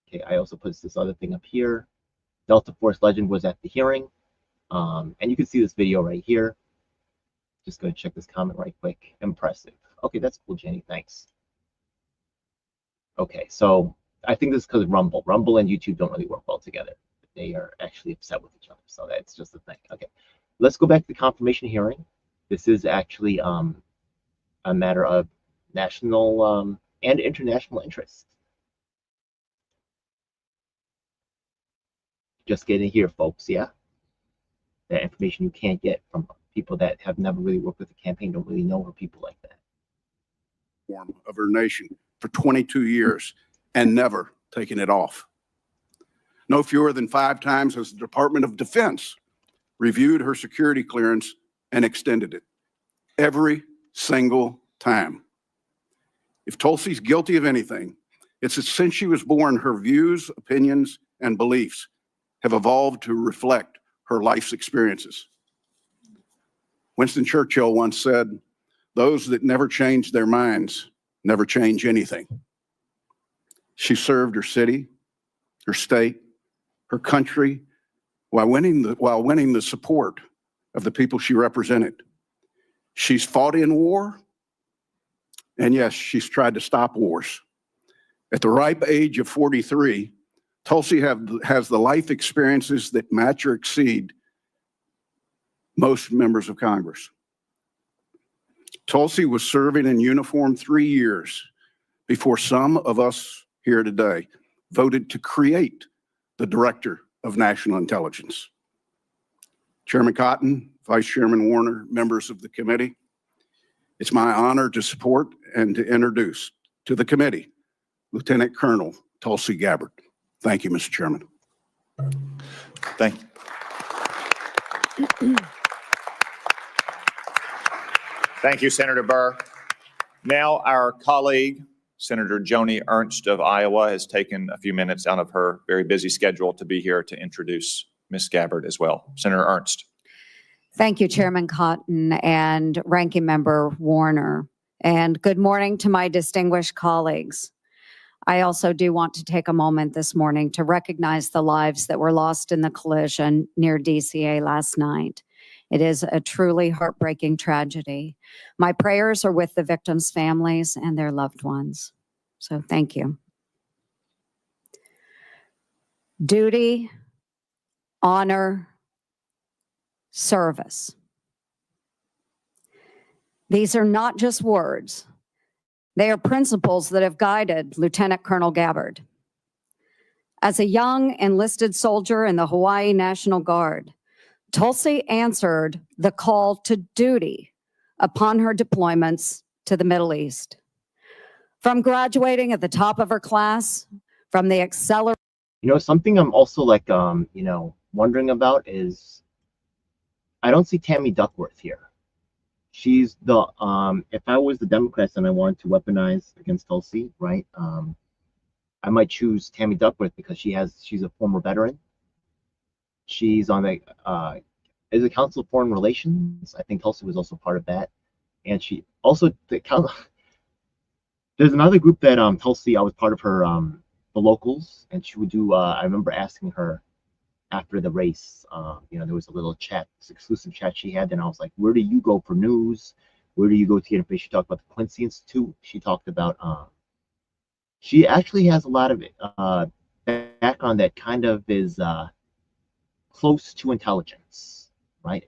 Okay, I also put this other thing up here. Delta Force Legend was at the hearing. And you can see this video right here. Just going to check this comment right quick. Impressive. Okay, that's cool, Jenny. Thanks. Okay, so I think this is because Rumble. Rumble and YouTube don't really work well together. They are actually upset with each other. So that's just the thing. Okay, let's go back to the confirmation hearing. This is actually a matter of national and international interest. Just getting here, folks. Yeah, that information you can't get from people that have never really worked with the campaign, don't really know her, people like that. Of her nation for 22 years and never taken it off. No fewer than 5 times has the Department of Defense reviewed her security clearance and extended it. Every single time. If Tulsi's guilty of anything, it's that since she was born, her views, opinions, and beliefs have evolved to reflect her life's experiences. Winston Churchill once said, "Those that never change their minds never change anything." She served her city, her state, her country, while winning the support of the people she represented. She's fought in war, and yes, she's tried to stop wars. At the ripe age of 43, Tulsi has the life experiences that match or exceed most members of Congress. Tulsi was serving in uniform 3 years before some of us here today voted to create the Director of National Intelligence. Chairman Cotton, Vice Chairman Warner, members of the committee, it's my honor to support and to introduce to the committee Lieutenant Colonel Tulsi Gabbard. Thank you, Mr. Chairman. Thank you. Thank you, Senator Burr. Now our colleague, Senator Joni Ernst of Iowa, has taken a few minutes out of her very busy schedule to be here to introduce Ms. Gabbard as well. Senator Ernst. Thank you, Chairman Cotton and Ranking Member Warner. And good morning to my distinguished colleagues. I also do want to take a moment this morning to recognize the lives that were lost in the collision near DCA last night. It is a truly heartbreaking tragedy. My prayers are with the victims' families and their loved ones. So thank you. Duty, honor, service. These are not just words. They are principles that have guided Lieutenant Colonel Gabbard. As a young enlisted soldier in the Hawaii National Guard, Tulsi answered the call to duty upon her deployments to the Middle East. From graduating at the top of her class, from the accelerator. Something I'm also wondering about is I don't see Tammy Duckworth here. She's the if I was the Democrats and I wanted to weaponize against Tulsi, right? I might choose Tammy Duckworth because she's a former veteran. She's on the is the Council of Foreign Relations. I think Tulsi was also part of that, and she also there's another group that Tulsi, I was part of her the locals, and she would do. I remember asking her after the race. There was a little chat, this exclusive chat she had, and I was like, "Where do you go for news? Where do you go to get information?" She talked about the Quincy Institute. She talked about. She actually has a lot of background that kind of is close to intelligence, right?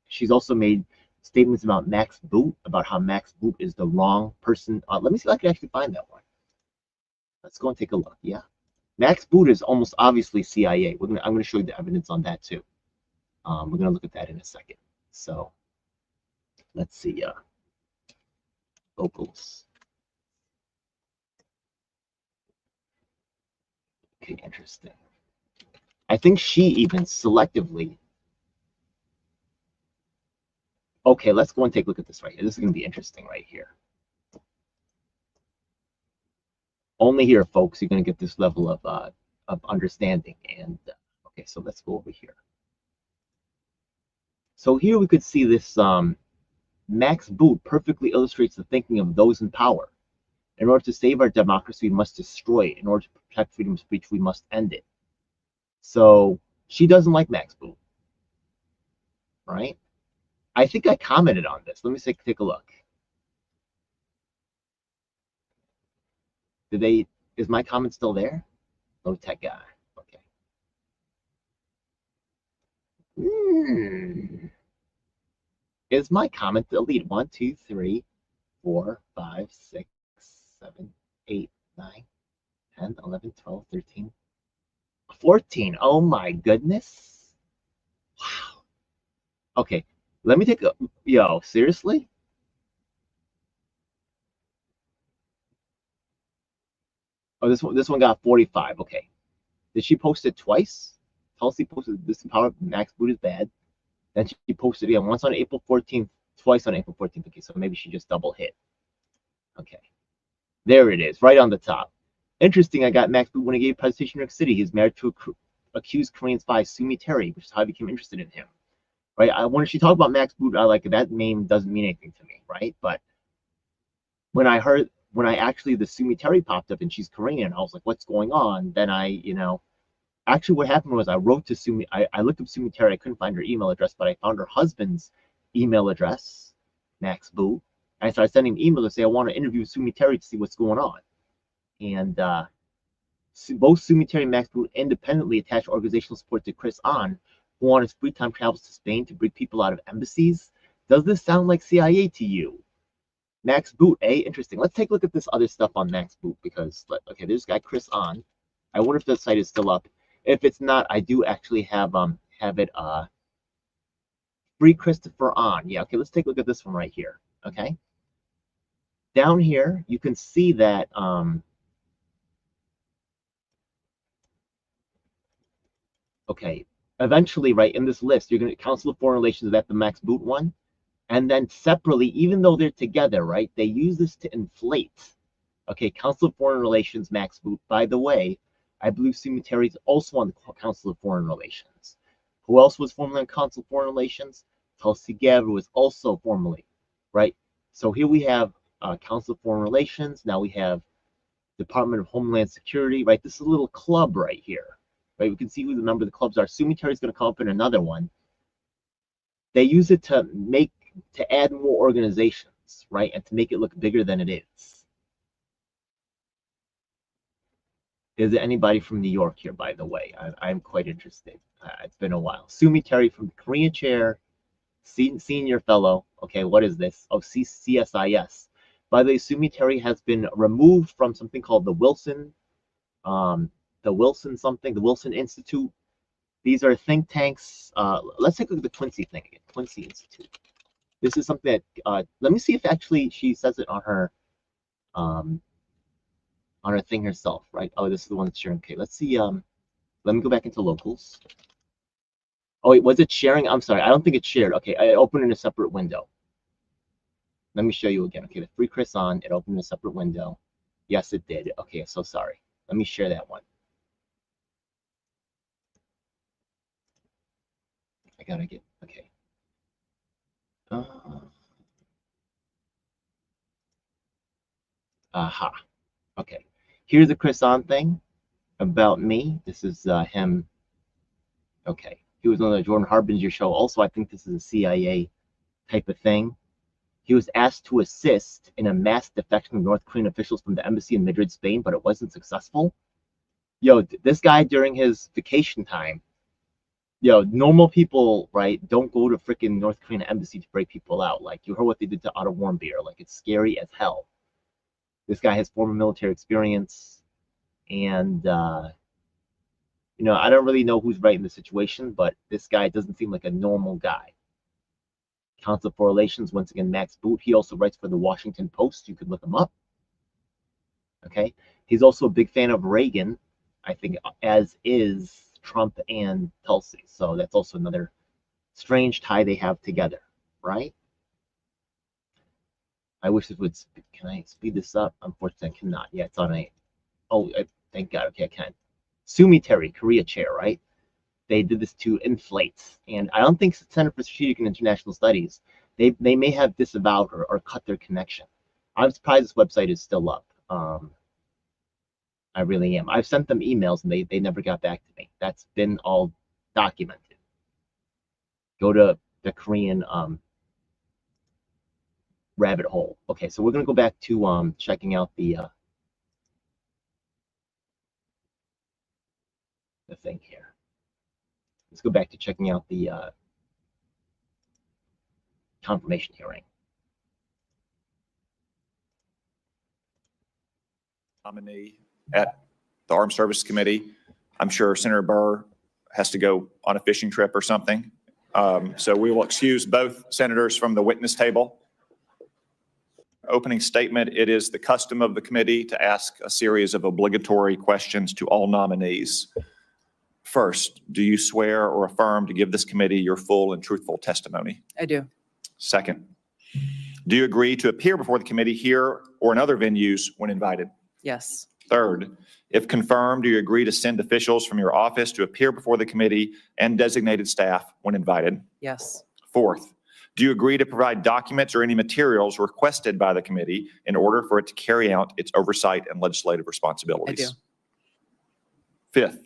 She's also made statements about Max Boot, about how Max Boot is the wrong person. Let me see if I can actually find that one. Let's go and take a look. Yeah, Max Boot is almost obviously CIA. I'm going to show you the evidence on that too. We're going to look at that in a second. So let's see. Locals. Okay, interesting. I think she even selectively. Okay, let's go and take a look at this right here. This is going to be interesting right here. Only here, folks, you're going to get this level of understanding. And okay, so let's go over here. So here we could see this Max Boot perfectly illustrates the thinking of those in power. In order to save our democracy, we must destroy it. In order to protect freedom of speech, we must end it. So she doesn't like Max Boot, right? I think I commented on this. Let me take a look. Is my comment still there? Low tech guy. Okay. Is my comment deleted? 1, 2, 3, 4, 5, 6, 7, 8, 9, 10, 11, 12, 13, 14. Oh my goodness. Wow. Okay. Let me take a. Yo, seriously? Oh, this one got 45. Okay. Did she post it twice? Tulsi posted this power of Max Boot is bad. Then she posted again once on April 14th, twice on April 14th. Okay, so maybe she just double hit. Okay. There it is, right on the top. Interesting, I got Max Boot when he gave a presentation in New York City. He's married to accused Korean spy Sumi Terry, which is how I became interested in him. Right? When she talked about Max Boot, I like that name doesn't mean anything to me, right? But when actually the Sumi Terry popped up and she's Korean, I was like, what's going on? Then actually what happened was I wrote to Sumi. I looked up Sumi Terry. I couldn't find her email address, but I found her husband's email address, Max Boot. And I started sending him email to say I want to interview Sumi Terry to see what's going on. And both Sumi Terry and Max Boot independently attached organizational support to Chris An, who on his free time travels to Spain to bring people out of embassies. Does this sound like CIA to you? Max Boot, interesting. Let's take a look at this other stuff on Max Boot because, okay, there's this guy Chris An. I wonder if the site is still up. If it's not, I do actually have it free Christopher An. Yeah, okay, let's take a look at this one right here. Okay. Down here, you can see that okay, eventually, right, in this list, you're going to Council of Foreign Relations, is that the Max Boot one? And then separately, even though they're together, right, they use this to inflate. Okay, Council of Foreign Relations, Max Boot. By the way, I believe Sumi Terry is also on the Council of Foreign Relations. Who else was formerly on Council of Foreign Relations? Tulsi Gabbard was also formerly, right? So here we have Council of Foreign Relations. Now we have Department of Homeland Security, right? This is a little club right here, right? We can see who the member of the clubs are. Sumi Terry is going to come up in another one. They use it to add more organizations, right? And to make it look bigger than it is. Is there anybody from New York here, by the way? I'm quite interested. It's been a while. Sumi Terry from the Korea chair, senior fellow. Okay, what is this? Oh, CSIS. By the way, Sumi Terry has been removed from something called the Wilson Institute. These are think tanks. Let's take a look at the Quincy thing again. Quincy Institute. This is something that let me see if actually she says it on her thing herself, right? Oh, this is the one that's sharing. Okay, let's see. Let me go back into locals. Oh wait, was it sharing? I'm sorry, I don't think it's shared. Okay, I opened in a separate window. Let me show you again. Okay, the free Chris on, it opened in a separate window. Yes, it did. Okay, so sorry. Let me share that one. I gotta get, okay. Aha. Okay. Here's the Chris On thing about me. This is him. Okay. He was on the Jordan Harbinger show. Also, I think this is a CIA type of thing. He was asked to assist in a mass defection of North Korean officials from the embassy in Madrid, Spain, but it wasn't successful. Yo, this guy during his vacation time, yo, normal people, right, don't go to freaking North Korean embassy to break people out. Like, you heard what they did to Otto Warmbier. Like, it's scary as hell. This guy has former military experience, and you know, I don't really know who's right in the situation, but this guy doesn't seem like a normal guy. Counsel for Relations, once again, Max Boot. He also writes for the Washington Post. You could look him up. Okay. He's also a big fan of Reagan, I think, as is Trump and Tulsi. So that's also another strange tie they have together, right? I wish it would, can I speed this up? Unfortunately, I cannot. Yeah, it's on a, oh, thank God. Okay, I can. Sumi Terry, Korea chair, right? They did this to inflate. And I don't think Center for Strategic and International Studies, they may have disavowed or cut their connection. I'm surprised this website is still up. I really am. I've sent them emails and they never got back to me. That's been all documented. Go to the Korean rabbit hole. Okay, so we're gonna go back to checking out the thing here. Let's go back to checking out the confirmation hearing. Nominee at the Armed Services Committee. I'm sure Senator Burr has to go on a fishing trip or something. So we will excuse both senators from the witness table. Opening statement, it is the custom of the committee to ask a series of obligatory questions to all nominees. First, do you swear or affirm to give this committee your full and truthful testimony? I do. Second, do you agree to appear before the committee here or in other venues when invited? Yes. Third, if confirmed, do you agree to send officials from your office to appear before the committee and designated staff when invited? Yes. Fourth, do you agree to provide documents or any materials requested by the committee in order for it to carry out its oversight and legislative responsibilities? I do. Fifth,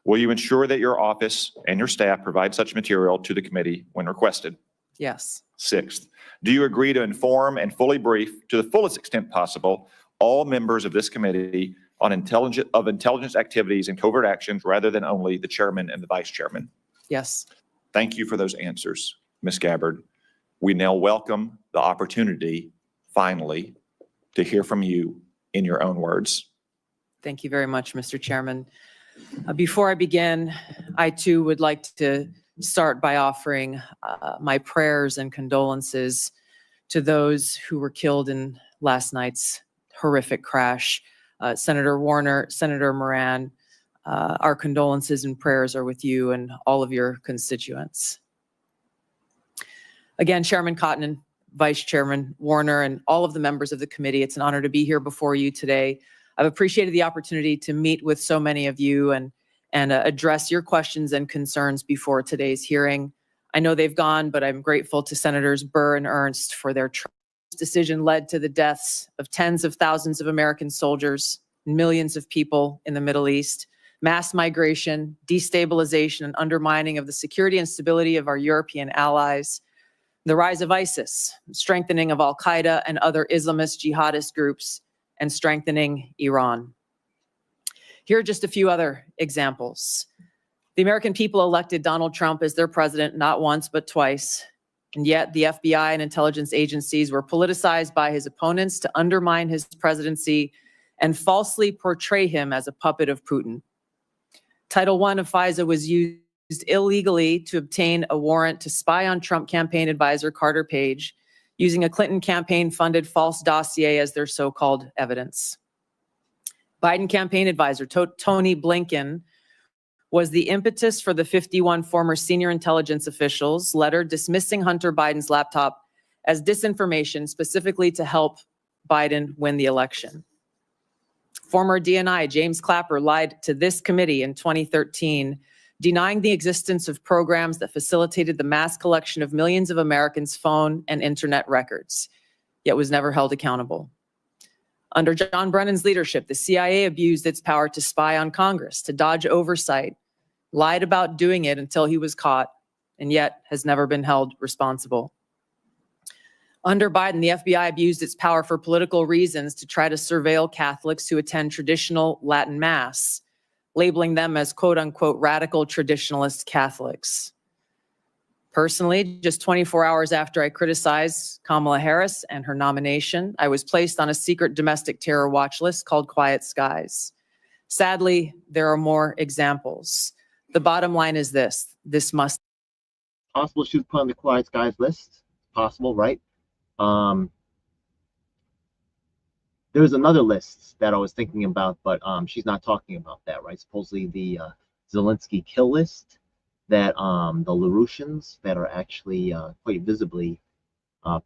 will you ensure that your office and your staff provide such material to the committee when requested? Yes. Sixth, do you agree to inform and fully brief to the fullest extent possible all members of this committee on intelligence activities and covert actions rather than only the chairman and the vice chairman? Yes. Thank you for those answers, Ms. Gabbard. We now welcome the opportunity, finally, to hear from you in your own words. Thank you very much, Mr. Chairman. Before I begin, I too would like to start by offering my prayers and condolences to those who were killed in last night's horrific crash. Senator Warner, Senator Moran, our condolences and prayers are with you and all of your constituents. Again, Chairman Cotton and Vice Chairman Warner and all of the members of the committee, it's an honor to be here before you today. I've appreciated the opportunity to meet with so many of you and address your questions and concerns before today's hearing. I know they've gone, but I'm grateful to Senators Burr and Ernst for their decision led to the deaths of tens of thousands of American soldiers, millions of people in the Middle East, mass migration, destabilization, and undermining of the security and stability of our European allies, the rise of ISIS, strengthening of Al-Qaeda and other Islamist jihadist groups, and strengthening Iran. Here are just a few other examples. The American people elected Donald Trump as their president not once, but twice. And yet the FBI and intelligence agencies were politicized by his opponents to undermine his presidency and falsely portray him as a puppet of Putin. Title I of FISA was used illegally to obtain a warrant to spy on Trump campaign advisor Carter Page, using a Clinton campaign-funded false dossier as their so-called evidence. Biden campaign advisor Tony Blinken was the impetus for the 51 former senior intelligence officials' letter dismissing Hunter Biden's laptop as disinformation specifically to help Biden win the election. Former DNI James Clapper lied to this committee in 2013, denying the existence of programs that facilitated the mass collection of millions of Americans' phone and internet records, yet was never held accountable. Under John Brennan's leadership, the CIA abused its power to spy on Congress, to dodge oversight, lied about doing it until he was caught, and yet has never been held responsible. Under Biden, the FBI abused its power for political reasons to try to surveil Catholics who attend traditional Latin Mass, labeling them as quote unquote radical traditionalist Catholics. Personally, just 24 hours after I criticized Kamala Harris and her nomination, I was placed on a secret domestic terror watch list called Quiet Skies. Sadly, there are more examples. The bottom line is this must. Possible she was put on the Quiet Skies list. Possible, right? There's another list that I was thinking about, but she's not talking about that, right? Supposedly the Zelensky kill list that the Larouchians that are actually quite visibly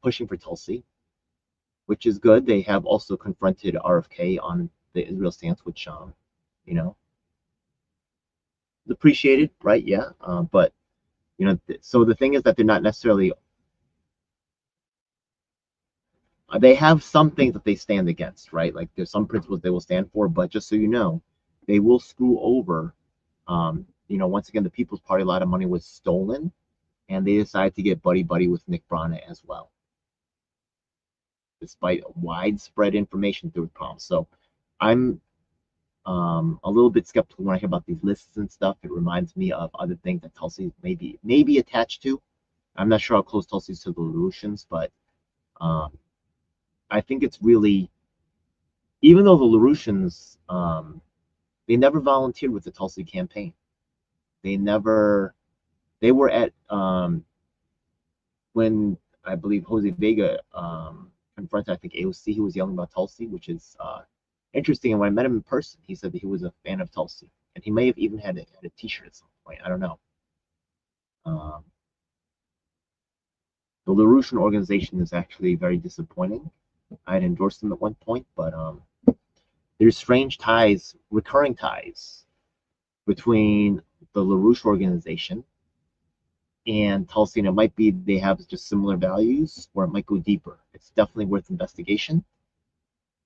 pushing for Tulsi, which is good. They have also confronted RFK on the Israel stance, which you know, is appreciated, right? Yeah, but you know, so the thing is that they're not necessarily. They have some things that they stand against, right? Like there's some principles they will stand for, but just so you know, they will screw over. You know, once again, the People's Party, a lot of money was stolen, and they decided to get buddy-buddy with Nick Brana as well, despite widespread information through problems. So I'm a little bit skeptical when I hear about these lists and stuff. It reminds me of other things that Tulsi may be attached to. I'm not sure how close Tulsi is to the Larouchians, but I think it's really, even though the Larouchians, they never volunteered with the Tulsi campaign. They were at, when I believe Jose Vega confronted, I think AOC, he was yelling about Tulsi, which is interesting. And when I met him in person, he said that he was a fan of Tulsi. And he may have even had a t-shirt at some point. I don't know. The Larouchian organization is actually very disappointing. I had endorsed them at one point, but there's strange ties, recurring ties between the LaRouche organization and Tulsi. And it might be they have just similar values, or it might go deeper. It's definitely worth investigation.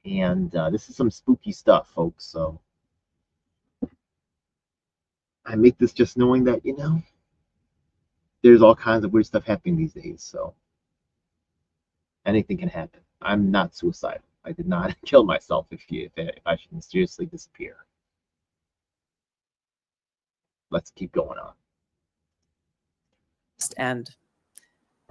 And this is some spooky stuff, folks. So I make this just knowing that, you know, there's all kinds of weird stuff happening these days. So anything can happen. I'm not suicidal. I did not kill myself if I should mysteriously disappear. Let's keep going on. End.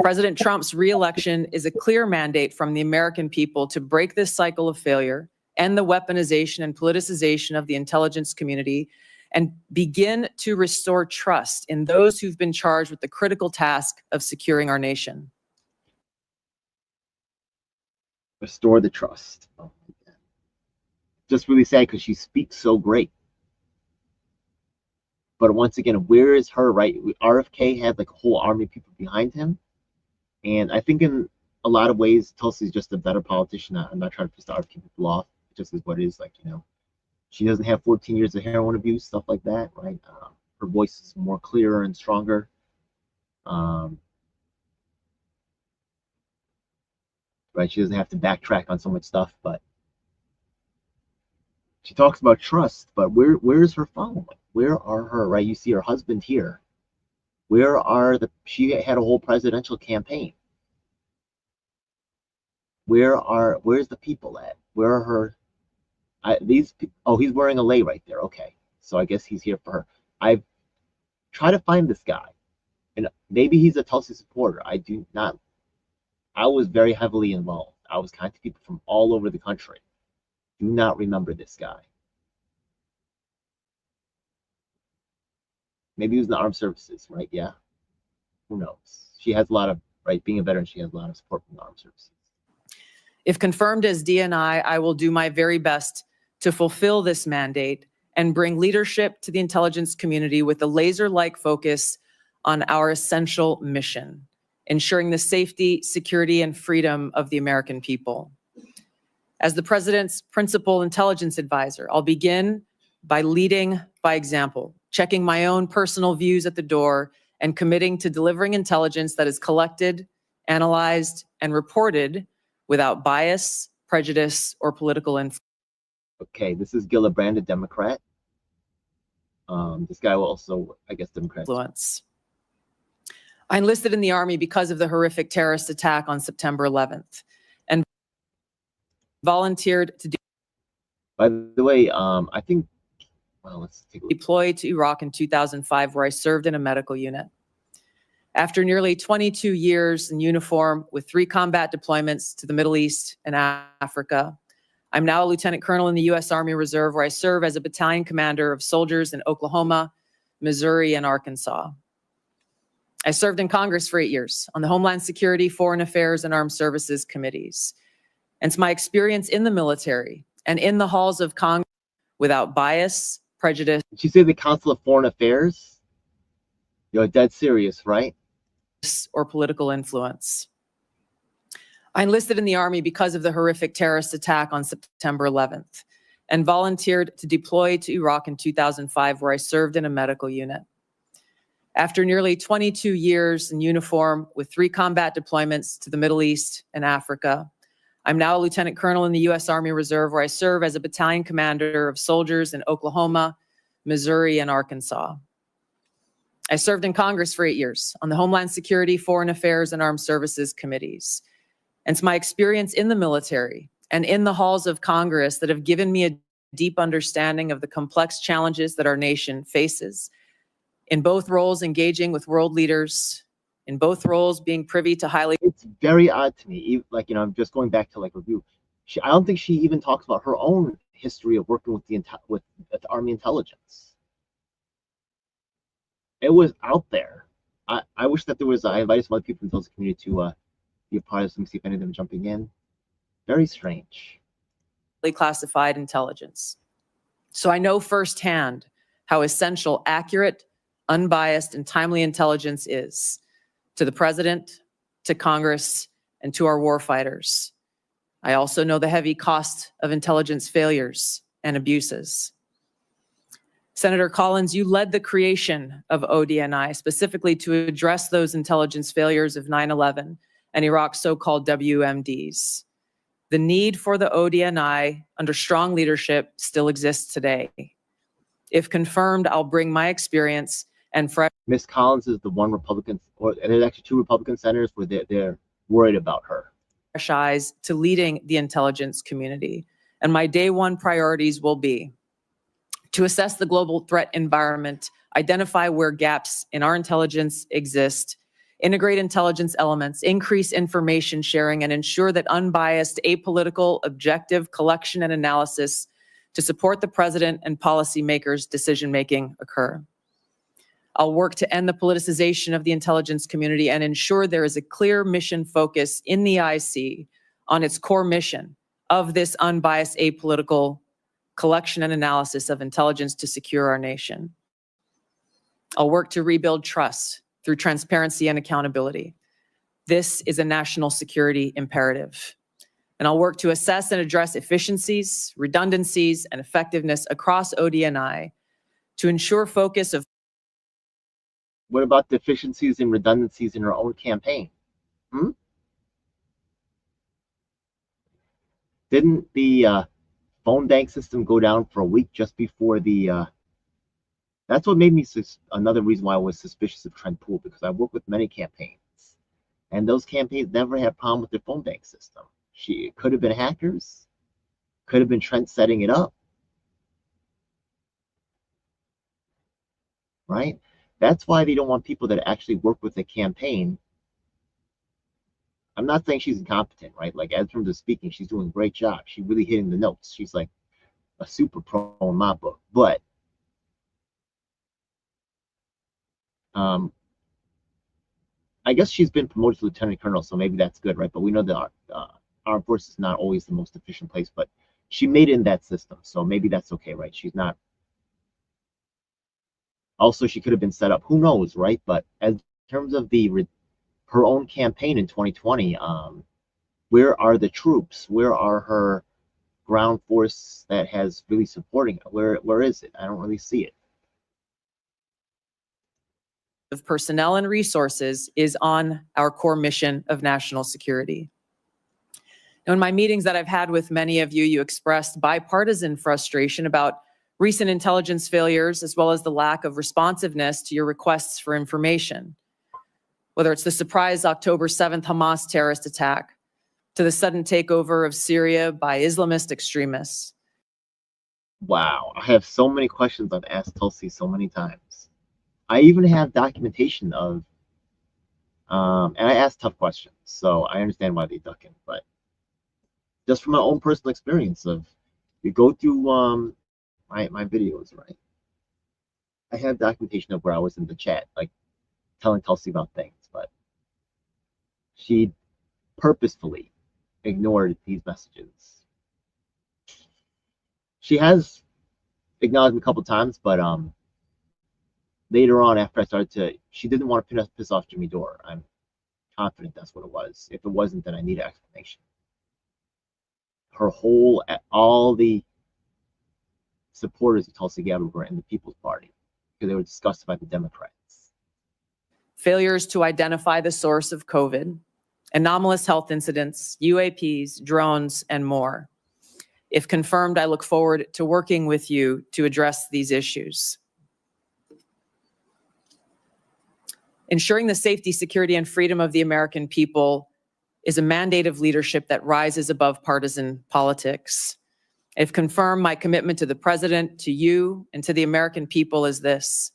President Trump's re-election is a clear mandate from the American people to break this cycle of failure, end the weaponization and politicization of the intelligence community, and begin to restore trust in those who've been charged with the critical task of securing our nation. Restore the trust. Oh, just really sad because she speaks so great. But once again, where is her, right? RFK had like a whole army of people behind him. And I think in a lot of ways, Tulsi's just a better politician. I'm not trying to piss the RFK people off. It just is what it is. Like, you know, she doesn't have 14 years of heroin abuse, stuff like that, right? Her voice is more clearer and stronger. Right? She doesn't have to backtrack on so much stuff, but she talks about trust. But where is her following? Where are her, right? You see her husband here. Where are she had a whole presidential campaign. Where's the people at? Where are her, oh, he's wearing a lei right there. Okay. So I guess he's here for her. I've tried to find this guy. And maybe he's a Tulsi supporter. I was very heavily involved. I was contacting people from all over the country. Do not remember this guy. Maybe he was in the armed services, right? Yeah. Who knows? She has a lot of, right, being a veteran, she has a lot of support from the armed services. If confirmed as DNI, I will do my very best to fulfill this mandate and bring leadership to the intelligence community with a laser-like focus on our essential mission, ensuring the safety, security, and freedom of the American people. As the president's principal intelligence advisor, I'll begin by leading by example, checking my own personal views at the door, and committing to delivering intelligence that is collected, analyzed, and reported without bias, prejudice, or political influence. Okay, this is Gillibrand, a Democrat. This guy will also, I guess, Democrat. I enlisted in the Army because of the horrific terrorist attack on September 11th and volunteered to By the way, I think, well, let's take a look. deploy to Iraq in 2005, where I served in a medical unit. After nearly 22 years in uniform with 3 combat deployments to the Middle East and Africa, I'm now a lieutenant colonel in the U.S. Army Reserve, where I serve as a battalion commander of soldiers in Oklahoma, Missouri, and Arkansas. I served in Congress for 8 years on the Homeland Security, Foreign Affairs, and Armed Services committees. And it's my experience in the military and in the halls of Congress without bias, prejudice, Did you say the Council of Foreign Affairs? You're dead serious, right? or political influence. I enlisted in the Army because of the horrific terrorist attack on September 11th and volunteered to deploy to Iraq in 2005, where I served in a medical unit. After nearly 22 years in uniform with 3 combat deployments to the Middle East and Africa, I'm now a lieutenant colonel in the U.S. Army Reserve, where I serve as a battalion commander of soldiers in Oklahoma, Missouri, and Arkansas. I served in Congress for 8 years on the Homeland Security, Foreign Affairs, and Armed Services committees. And it's my experience in the military and in the halls of Congress that have given me a deep understanding of the complex challenges that our nation faces. In both roles, engaging with world leaders, in both roles, being privy to highly... It's very odd to me. Like, I'm just going back to like review. I don't think she even talks about her own history of working with the Army intelligence. It was out there. I wish that there was. I invited some other people from the Tulsi community to be a part of this. Let me see if any of them jumping in. Very strange. classified intelligence. So I know firsthand how essential accurate, unbiased, and timely intelligence is to the president, to Congress, and to our warfighters. I also know the heavy cost of intelligence failures and abuses. Senator Collins, you led the creation of ODNI specifically to address those intelligence failures of 9/11 and Iraq's so-called WMDs. The need for the ODNI under strong leadership still exists today. If confirmed, I'll bring my experience and fresh... Miss Collins is the one Republican, or there's actually 2 Republican senators where they're worried about her. Eyes to leading the intelligence community. And my day one priorities will be to assess the global threat environment, identify where gaps in our intelligence exist, integrate intelligence elements, increase information sharing, and ensure that unbiased, apolitical, objective collection and analysis to support the president and policymakers' decision-making occur. I'll work to end the politicization of the intelligence community and ensure there is a clear mission focus in the IC on its core mission of this unbiased, apolitical collection and analysis of intelligence to secure our nation. I'll work to rebuild trust through transparency and accountability. This is a national security imperative. And I'll work to assess and address efficiencies, redundancies, and effectiveness across ODNI to ensure focus of... What about deficiencies and redundancies in her own campaign? Didn't the phone bank system go down for a week just before the... That's what made me... Another reason why I was suspicious of Trent Poole, because I work with many campaigns. And those campaigns never had a problem with their phone bank system. It could have been hackers. Could have been Trent setting it up. Right? That's why they don't want people that actually work with the campaign. I'm not saying she's incompetent, right? Like, in terms of speaking, she's doing a great job. She's really hitting the notes. She's like a super pro in my book. But I guess she's been promoted to lieutenant colonel, so maybe that's good, right? But we know that armed forces is not always the most efficient place, but she made it in that system, so maybe that's okay, right? She's not... Also, she could have been set up. Who knows, right? But as in terms of her own campaign in 2020, where are the troops? Where are her ground force that has really supporting it. Where is it? I don't really see it. Of personnel and resources is on our core mission of national security. Now, in my meetings that I've had with many of you, you expressed bipartisan frustration about recent intelligence failures, as well as the lack of responsiveness to your requests for information. Whether it's the surprise October 7th Hamas terrorist attack, to the sudden takeover of Syria by Islamist extremists. Wow, I have so many questions I've asked Tulsi so many times. I even have documentation of, and I ask tough questions, so I understand why they duck in. But just from my own personal experience of, you go through my videos, right? I have documentation of where I was in the chat, like telling Tulsi about things, but she purposefully ignored these messages. She has acknowledged me a couple times, but later on, after I started to, she didn't want to piss off Jimmy Dore. I'm confident that's what it was. If it wasn't, then I need an explanation. Her whole, all the supporters of Tulsi Gabbard were in the People's Party because they were disgusted by the Democrats. Failures to identify the source of COVID, anomalous health incidents, UAPs, drones, and more. If confirmed, I look forward to working with you to address these issues. Ensuring the safety, security, and freedom of the American people is a mandate of leadership that rises above partisan politics. If confirmed, my commitment to the President, to you, and to the American people is this: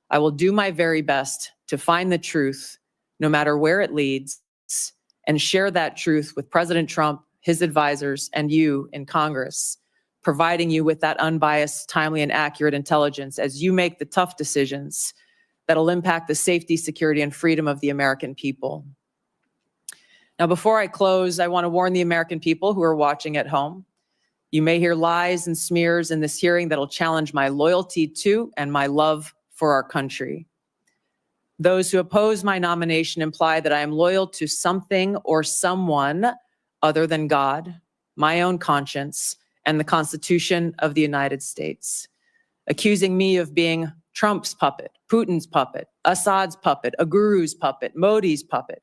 I will do my very best to find the truth, no matter where it leads, and share that truth with President Trump, his advisors, and you in Congress, providing you with that unbiased, timely, and accurate intelligence as you make the tough decisions that'll impact the safety, security, and freedom of the American people. Now, before I close, I want to warn the American people who are watching at home. You may hear lies and smears in this hearing that'll challenge my loyalty to and my love for our country. Those who oppose my nomination imply that I am loyal to something or someone other than God, my own conscience, and the Constitution of the United States, accusing me of being Trump's puppet, Putin's puppet, Assad's puppet, a guru's puppet, Modi's puppet,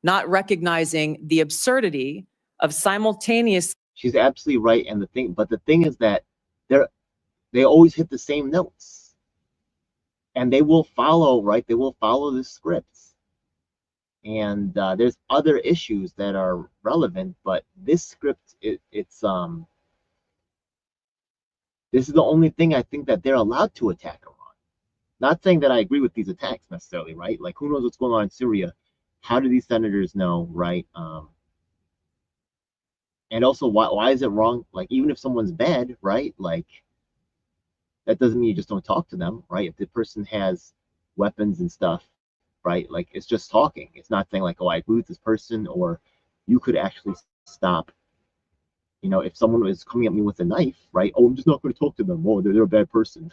not recognizing the absurdity of simultaneous. She's absolutely right, and the thing is that they always hit the same notes, and they will follow, right? They will follow the scripts, and there's other issues that are relevant, but this script, it's this is the only thing I think that they're allowed to attack her on. Not saying that I agree with these attacks necessarily, right? Like, who knows what's going on in Syria? How do these senators know, right? And also, why is it wrong? Like, even if someone's bad, right? Like, that doesn't mean you just don't talk to them, right? If the person has weapons and stuff, right? Like, it's just talking. It's not saying like, oh, I agree with this person, or you could actually stop. You know, if someone is coming at me with a knife, right? Oh, I'm just not going to talk to them. Oh, they're a bad person.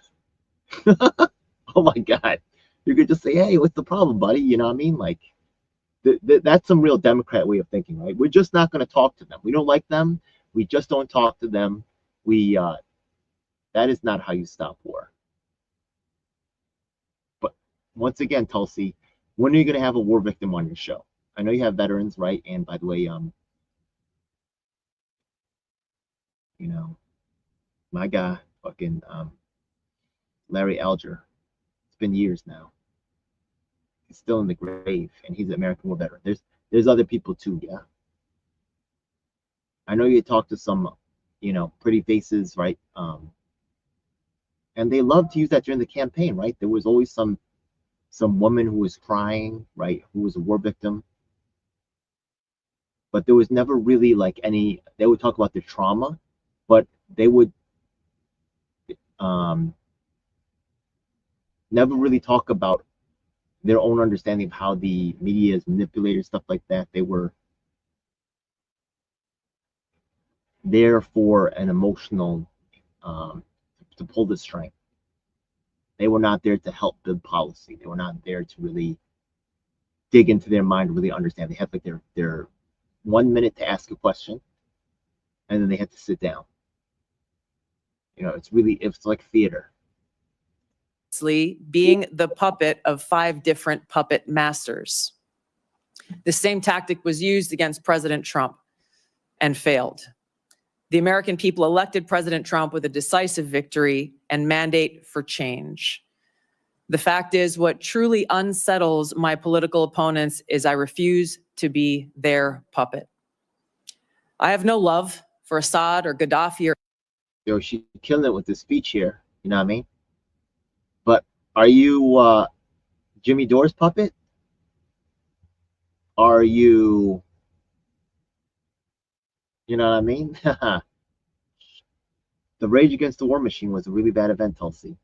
Oh my God. You could just say, hey, what's the problem, buddy? You know what I mean? Like, that's some real Democrat way of thinking, right? We're just not going to talk to them. We don't like them. We just don't talk to them. That is not how you stop war. But once again, Tulsi, when are you going to have a war victim on your show? I know you have veterans, right? And by the way, you know, my guy, fucking Larry Alger, it's been years now. He's still in the grave, and he's an American war veteran. There's other people too, yeah. I know you talk to some, you know, pretty faces, right? And they love to use that during the campaign, right? There was always some woman who was crying, right, who was a war victim. But there was never really like any, they would talk about the trauma, but they would never really talk about their own understanding of how the media is manipulated, stuff like that. They were there for an emotional, to pull the string. They were not there to help build policy. They were not there to really dig into their mind, really understand. They had like their 1 minute to ask a question, and then they had to sit down. You know, it's like theater. Being the puppet of 5 different puppet masters. The same tactic was used against President Trump and failed. The American people elected President Trump with a decisive victory and mandate for change. The fact is, what truly unsettles my political opponents is I refuse to be their puppet. I have no love for Assad or Gaddafi or You know, she's killing it with this speech here. You know what I mean? But are you Jimmy Dore's puppet? Are you, you know what I mean? The Rage Against the War Machine was a really bad event, Tulsi.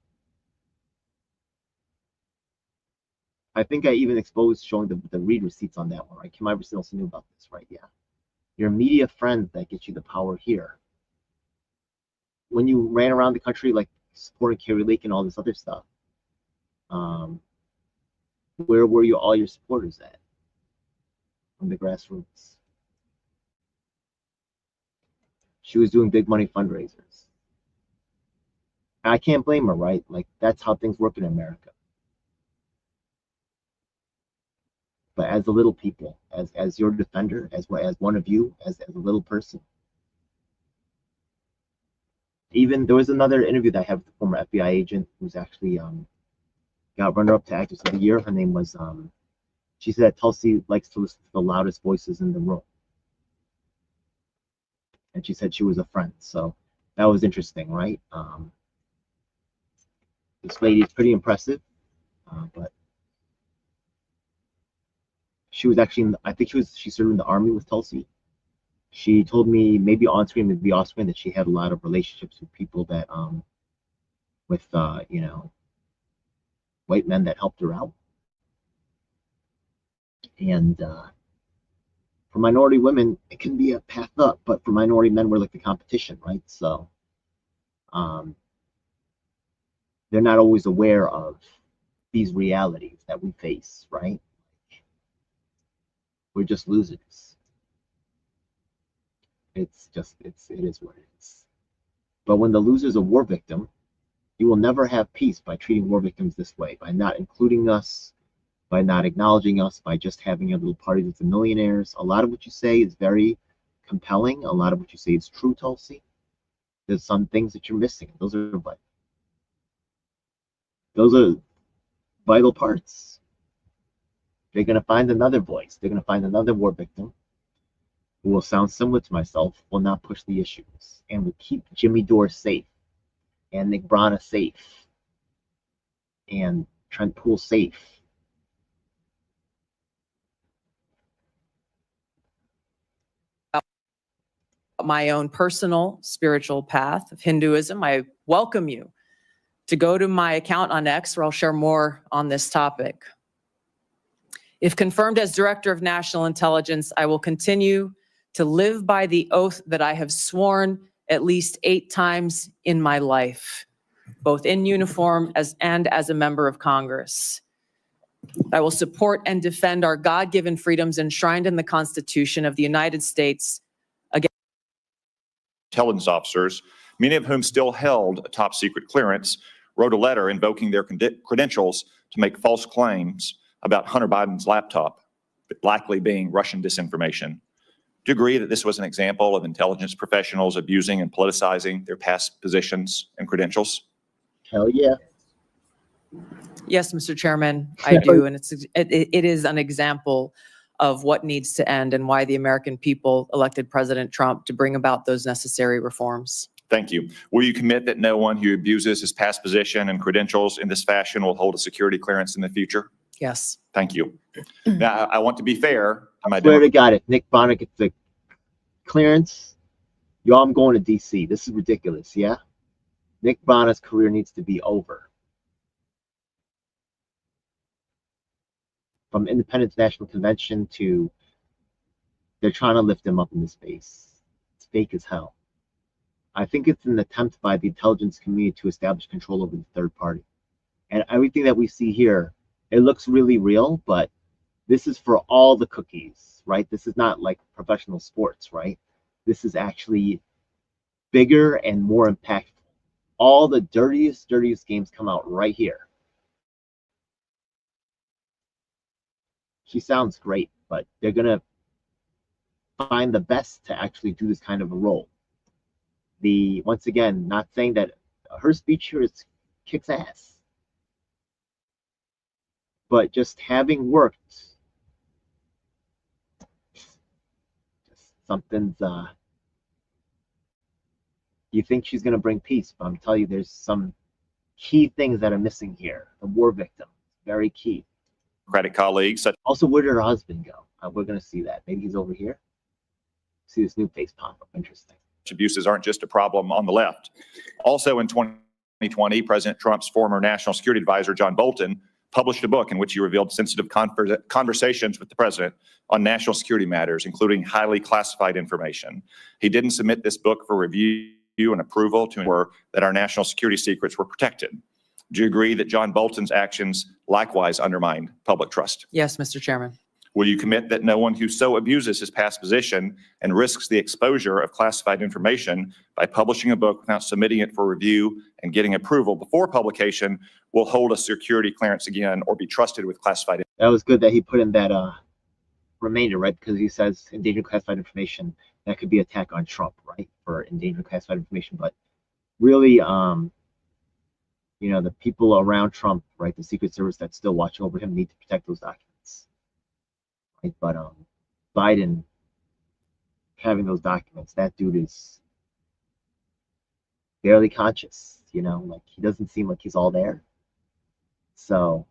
I think I even exposed showing the read receipts on that one, right? Kim Iverson also knew about this, right? Yeah. Your media friends that get you the power here. When you ran around the country like supporting Carrie Lake and all this other stuff, where were all your supporters at? From the grassroots. She was doing big money fundraisers. I can't blame her, right? Like, that's how things work in America. But as the little people, as your defender, as one of you, as a little person. Even there was another interview that I had with the former FBI agent who's actually got runner-up to Actress of the Year. Her name was she said that Tulsi likes to listen to the loudest voices in the room. And she said she was a friend. So that was interesting, right? This lady is pretty impressive, but she was actually, I think she served in the Army with Tulsi. She told me, maybe on screen, maybe off screen, that she had a lot of relationships with people that, with, you know, white men that helped her out. And for minority women, it can be a path up, but for minority men, we're like the competition, right? So they're not always aware of these realities that we face, right? We're just losers. It is what it is. But when the loser's a war victim, you will never have peace by treating war victims this way, by not including us, by not acknowledging us, by just having your little parties with the millionaires. A lot of what you say is very compelling. A lot of what you say is true, Tulsi. There's some things that you're missing. Those are vital parts. They're going to find another voice. They're going to find another war victim who will sound similar to myself, will not push the issues, and will keep Jimmy Dore safe, and Nick Brana safe, and Trent Poole safe. My own personal spiritual path of Hinduism, I welcome you to go to my account on X, where I'll share more on this topic. If confirmed as Director of National Intelligence, I will continue to live by the oath that I have sworn at least 8 times in my life, both in uniform and as a member of Congress. I will support and defend our God-given freedoms enshrined in the Constitution of the United States. Intelligence officers, many of whom still held a top secret clearance, wrote a letter invoking their credentials to make false claims about Hunter Biden's laptop, likely being Russian disinformation. Do you agree that this was an example of intelligence professionals abusing and politicizing their past positions and credentials? Hell yeah. Yes, Mr. Chairman, I do. And it is an example of what needs to end and why the American people elected President Trump to bring about those necessary reforms. Thank you. Will you commit that no one who abuses his past position and credentials in this fashion will hold a security clearance in the future? Yes. Thank you. Now, I want to be fair. I swear to God, if Nick Brana gets the clearance, y'all, I'm going to D.C. This is ridiculous, yeah? Nick Brana's career needs to be over. From Independence National Convention to, they're trying to lift him up in this space. It's fake as hell. I think it's an attempt by the intelligence community to establish control over the third party. And everything that we see here, it looks really real, but this is for all the cookies, right? This is not like professional sports, right? This is actually bigger and more impactful. all the dirtiest games come out right here. She sounds great, but they're gonna find the best to actually do this kind of a role. Once again, not saying that her speech here is kicks ass, but just having worked, just something's you think she's gonna bring peace, but I'm telling you, there's some key things that are missing here. The war victim, very key. Democratic colleagues such Also, where did her husband go? We're gonna see that. Maybe he's over here. See this new face pop up. Interesting. abuses aren't just a problem on the left. Also in 2020, President Trump's former national security advisor, John Bolton, published a book in which he revealed sensitive conversations with the president on national security matters, including highly classified information. He didn't submit this book for review and approval to ensure that our national security secrets were protected. Do you agree that John Bolton's actions likewise undermined public trust? Yes, Mr. Chairman. Will you commit that no one who so abuses his past position and risks the exposure of classified information by publishing a book without submitting it for review and getting approval before publication will hold a security clearance again or be trusted with classified? That was good that he put in that remainder, right? Because he says endangered classified information, that could be attack on Trump, right? For endangered classified information. But really, you know, the people around Trump, right? The Secret Service that's still watching over him need to protect those documents. Right? But Biden having those documents, that dude is barely conscious, you know, like he doesn't seem like he's all there. So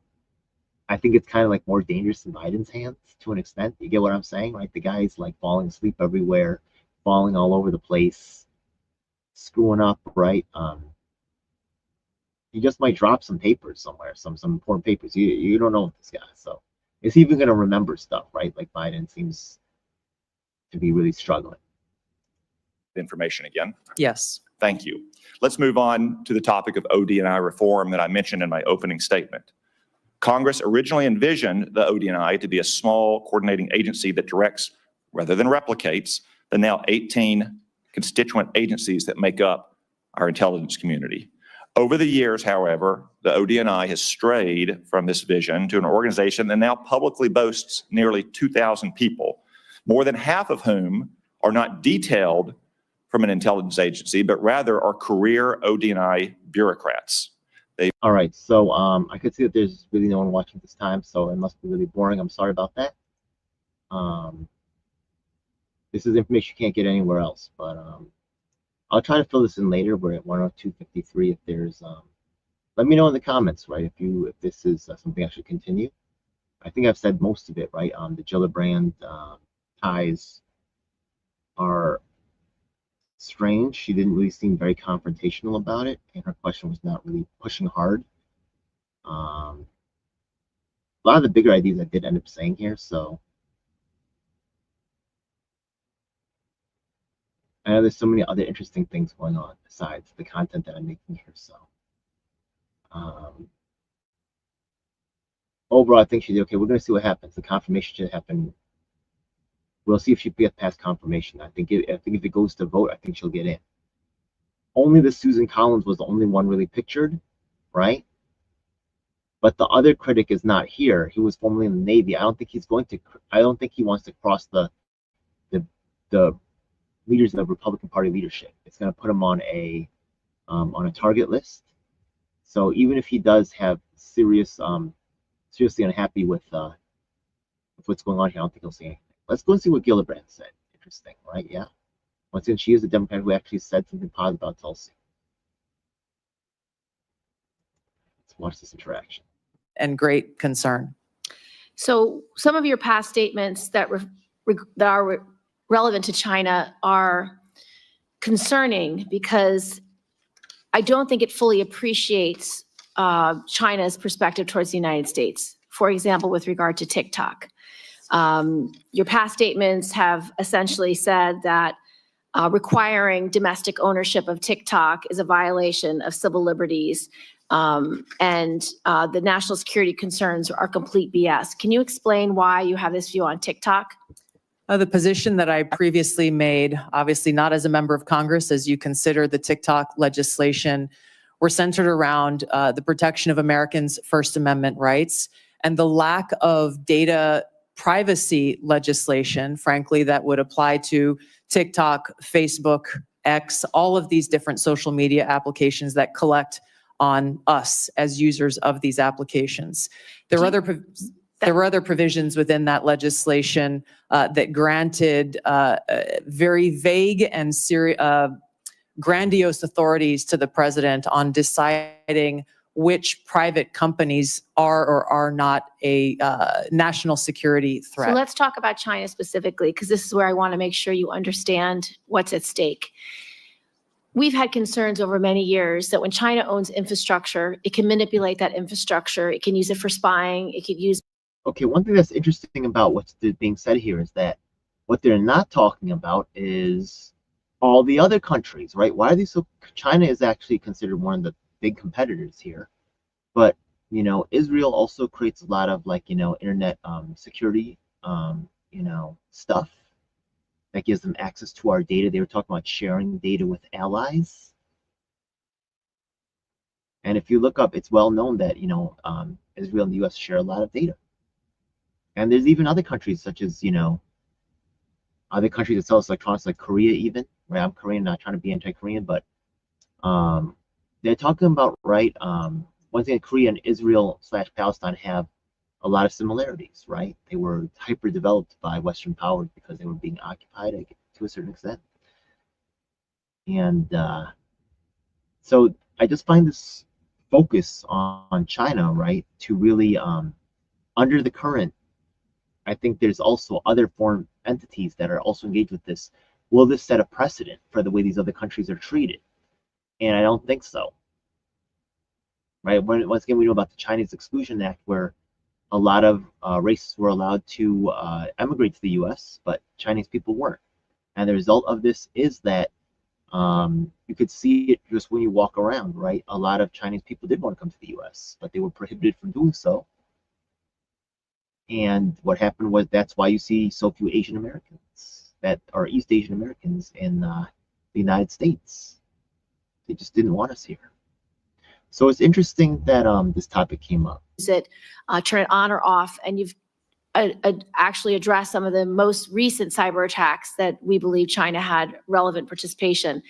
I think it's kind of like more dangerous in Biden's hands to an extent. You get what I'm saying, right? The guy's like falling asleep everywhere, falling all over the place, screwing up, right? He just might drop some papers somewhere, some important papers. You don't know this guy, so is he even going to remember stuff, right? Like Biden seems to be really struggling. Information again. Yes. Thank you. Let's move on to the topic of OD&I reform that I mentioned in my opening statement. Congress originally envisioned the OD&I to be a small coordinating agency that directs rather than replicates the now 18 constituent agencies that make up our intelligence community. Over the years, however, the OD&I has strayed from this vision to an organization that now publicly boasts nearly 2,000 people, more than half of whom are not detailed from an intelligence agency, but rather are career OD&I bureaucrats. All right, so I could see that there's really no one watching this time, so it must be really boring. I'm sorry about that. This is information you can't get anywhere else, but I'll try to fill this in later. We're at 102.53. If there's, let me know in the comments, right? If this is something I should continue. I think I've said most of it, right? The Gillibrand ties are strange. She didn't really seem very confrontational about it, and her question was not really pushing hard. A lot of the bigger ideas I did end up saying here, so I know there's so many other interesting things going on besides the content that I'm making here. So overall, I think she's okay. We're going to see what happens. The confirmation should happen. We'll see if she gets past confirmation. I think if it goes to vote, I think she'll get in. Only the Susan Collins was the only one really pictured, right? But the other critic is not here. He was formerly in the Navy. I don't think he's going to. I don't think he wants to cross the leaders of the Republican Party leadership. It's going to put him on a target list. So even if he does have seriously unhappy with what's going on here, I don't think he'll say anything. Let's go and see what Gillibrand said. Interesting, right? Yeah. Once again, she is a Democrat who actually said something positive about Tulsi. Let's watch this interaction. And great concern. So some of your past statements that are relevant to China are concerning because I don't think it fully appreciates China's perspective towards the United States. For example, with regard to TikTok. Your past statements have essentially said that requiring domestic ownership of TikTok is a violation of civil liberties, and the national security concerns are complete BS. Can you explain why you have this view on TikTok? The position that I previously made, obviously not as a member of Congress, as you consider the TikTok legislation, were centered around the protection of Americans' First Amendment rights and the lack of data privacy legislation, frankly, that would apply to TikTok, Facebook, X, all of these different social media applications that collect on us as users of these applications. There were other provisions within that legislation that granted very vague and grandiose authorities to the president on deciding which private companies are or are not a national security threat. So let's talk about China specifically, because this is where I want to make sure you understand what's at stake. We've had concerns over many years that when China owns infrastructure, it can manipulate that infrastructure. It can use it for spying. It could use. Okay, one thing that's interesting about what's being said here is that what they're not talking about is all the other countries, right? Why are these so? China is actually considered one of the big competitors here, but you know, Israel also creates a lot of, like, you know, internet security, you know, stuff that gives them access to our data. They were talking about sharing data with allies. And if you look up, it's well known that, you know, Israel and the US share a lot of data. And there's even other countries such as, you know, other countries that sell us electronics, like Korea even, right? I'm Korean, not trying to be anti-Korean, but they're talking about, right, one thing, Korea and Israel / Palestine have a lot of similarities, right? They were hyper developed by Western powers because they were being occupied to a certain extent. And so I just find this focus on China, right, to really, under the current, I think there's also other foreign entities that are also engaged with this. Will this set a precedent for the way these other countries are treated? And I don't think so. Right? Once again, we know about the Chinese Exclusion Act, where a lot of races were allowed to emigrate to the U.S., but Chinese people weren't. And the result of this is that you could see it just when you walk around, right? A lot of Chinese people did want to come to the U.S., but they were prohibited from doing so. And what happened was, that's why you see so few Asian Americans that are East Asian Americans in the United States. They just didn't want us here. So it's interesting that this topic came up. Use it, turn it on or off, and you've actually addressed some of the most recent cyber attacks that we believe China had relevant participation.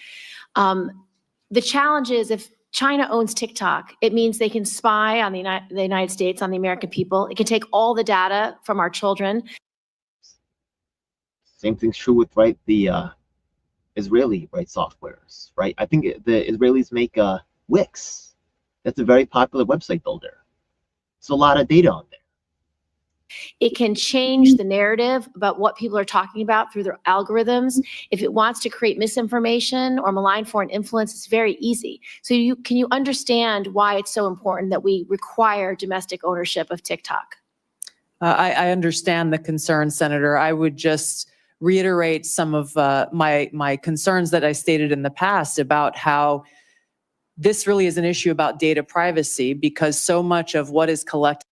The challenge is, if China owns TikTok, it means they can spy on the United States, on the American people. It can take all the data from our children. Same thing's true with, right, the Israeli, right, softwares, right? I think the Israelis make Wix. That's a very popular website builder. It's a lot of data on there. It can change the narrative about what people are talking about through their algorithms. If it wants to create misinformation or malign foreign influence, it's very easy. So can you understand why it's so important that we require domestic ownership of TikTok? I understand the concern, Senator. I would just reiterate some of my concerns that I stated in the past about how this really is an issue about data privacy, because so much of what is collected.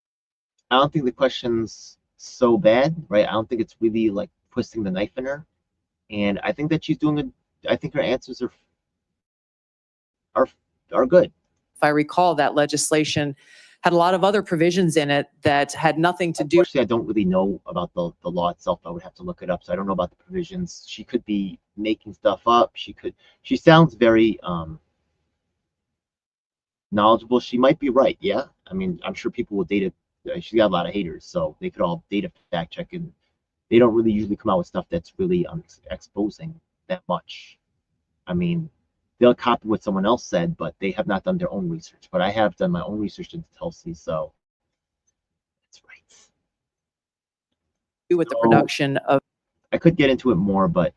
I don't think the question's so bad, right? I don't think it's really like twisting the knife in her. And I think that she's doing I think her answers are good. If I recall, that legislation had a lot of other provisions in it that had nothing to do. Unfortunately, I don't really know about the law itself. I would have to look it up. So I don't know about the provisions. She could be making stuff up. She sounds very knowledgeable. She might be right. Yeah. I mean, I'm sure people will data. She's got a lot of haters, so they could all data fact check, and they don't really usually come out with stuff that's really exposing that much. I mean, they'll copy what someone else said, but they have not done their own research. But I have done my own research into Tulsi, so that's right. With the production of. I could get into it more, but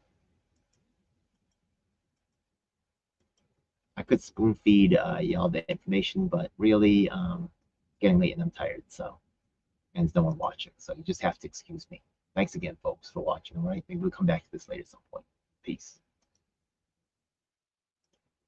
I could spoon feed y'all the information, but really getting late and I'm tired, so, and there's no one watching, so you just have to excuse me. Thanks again, folks, for watching. All right, maybe we'll come back to this later at some point. Peace.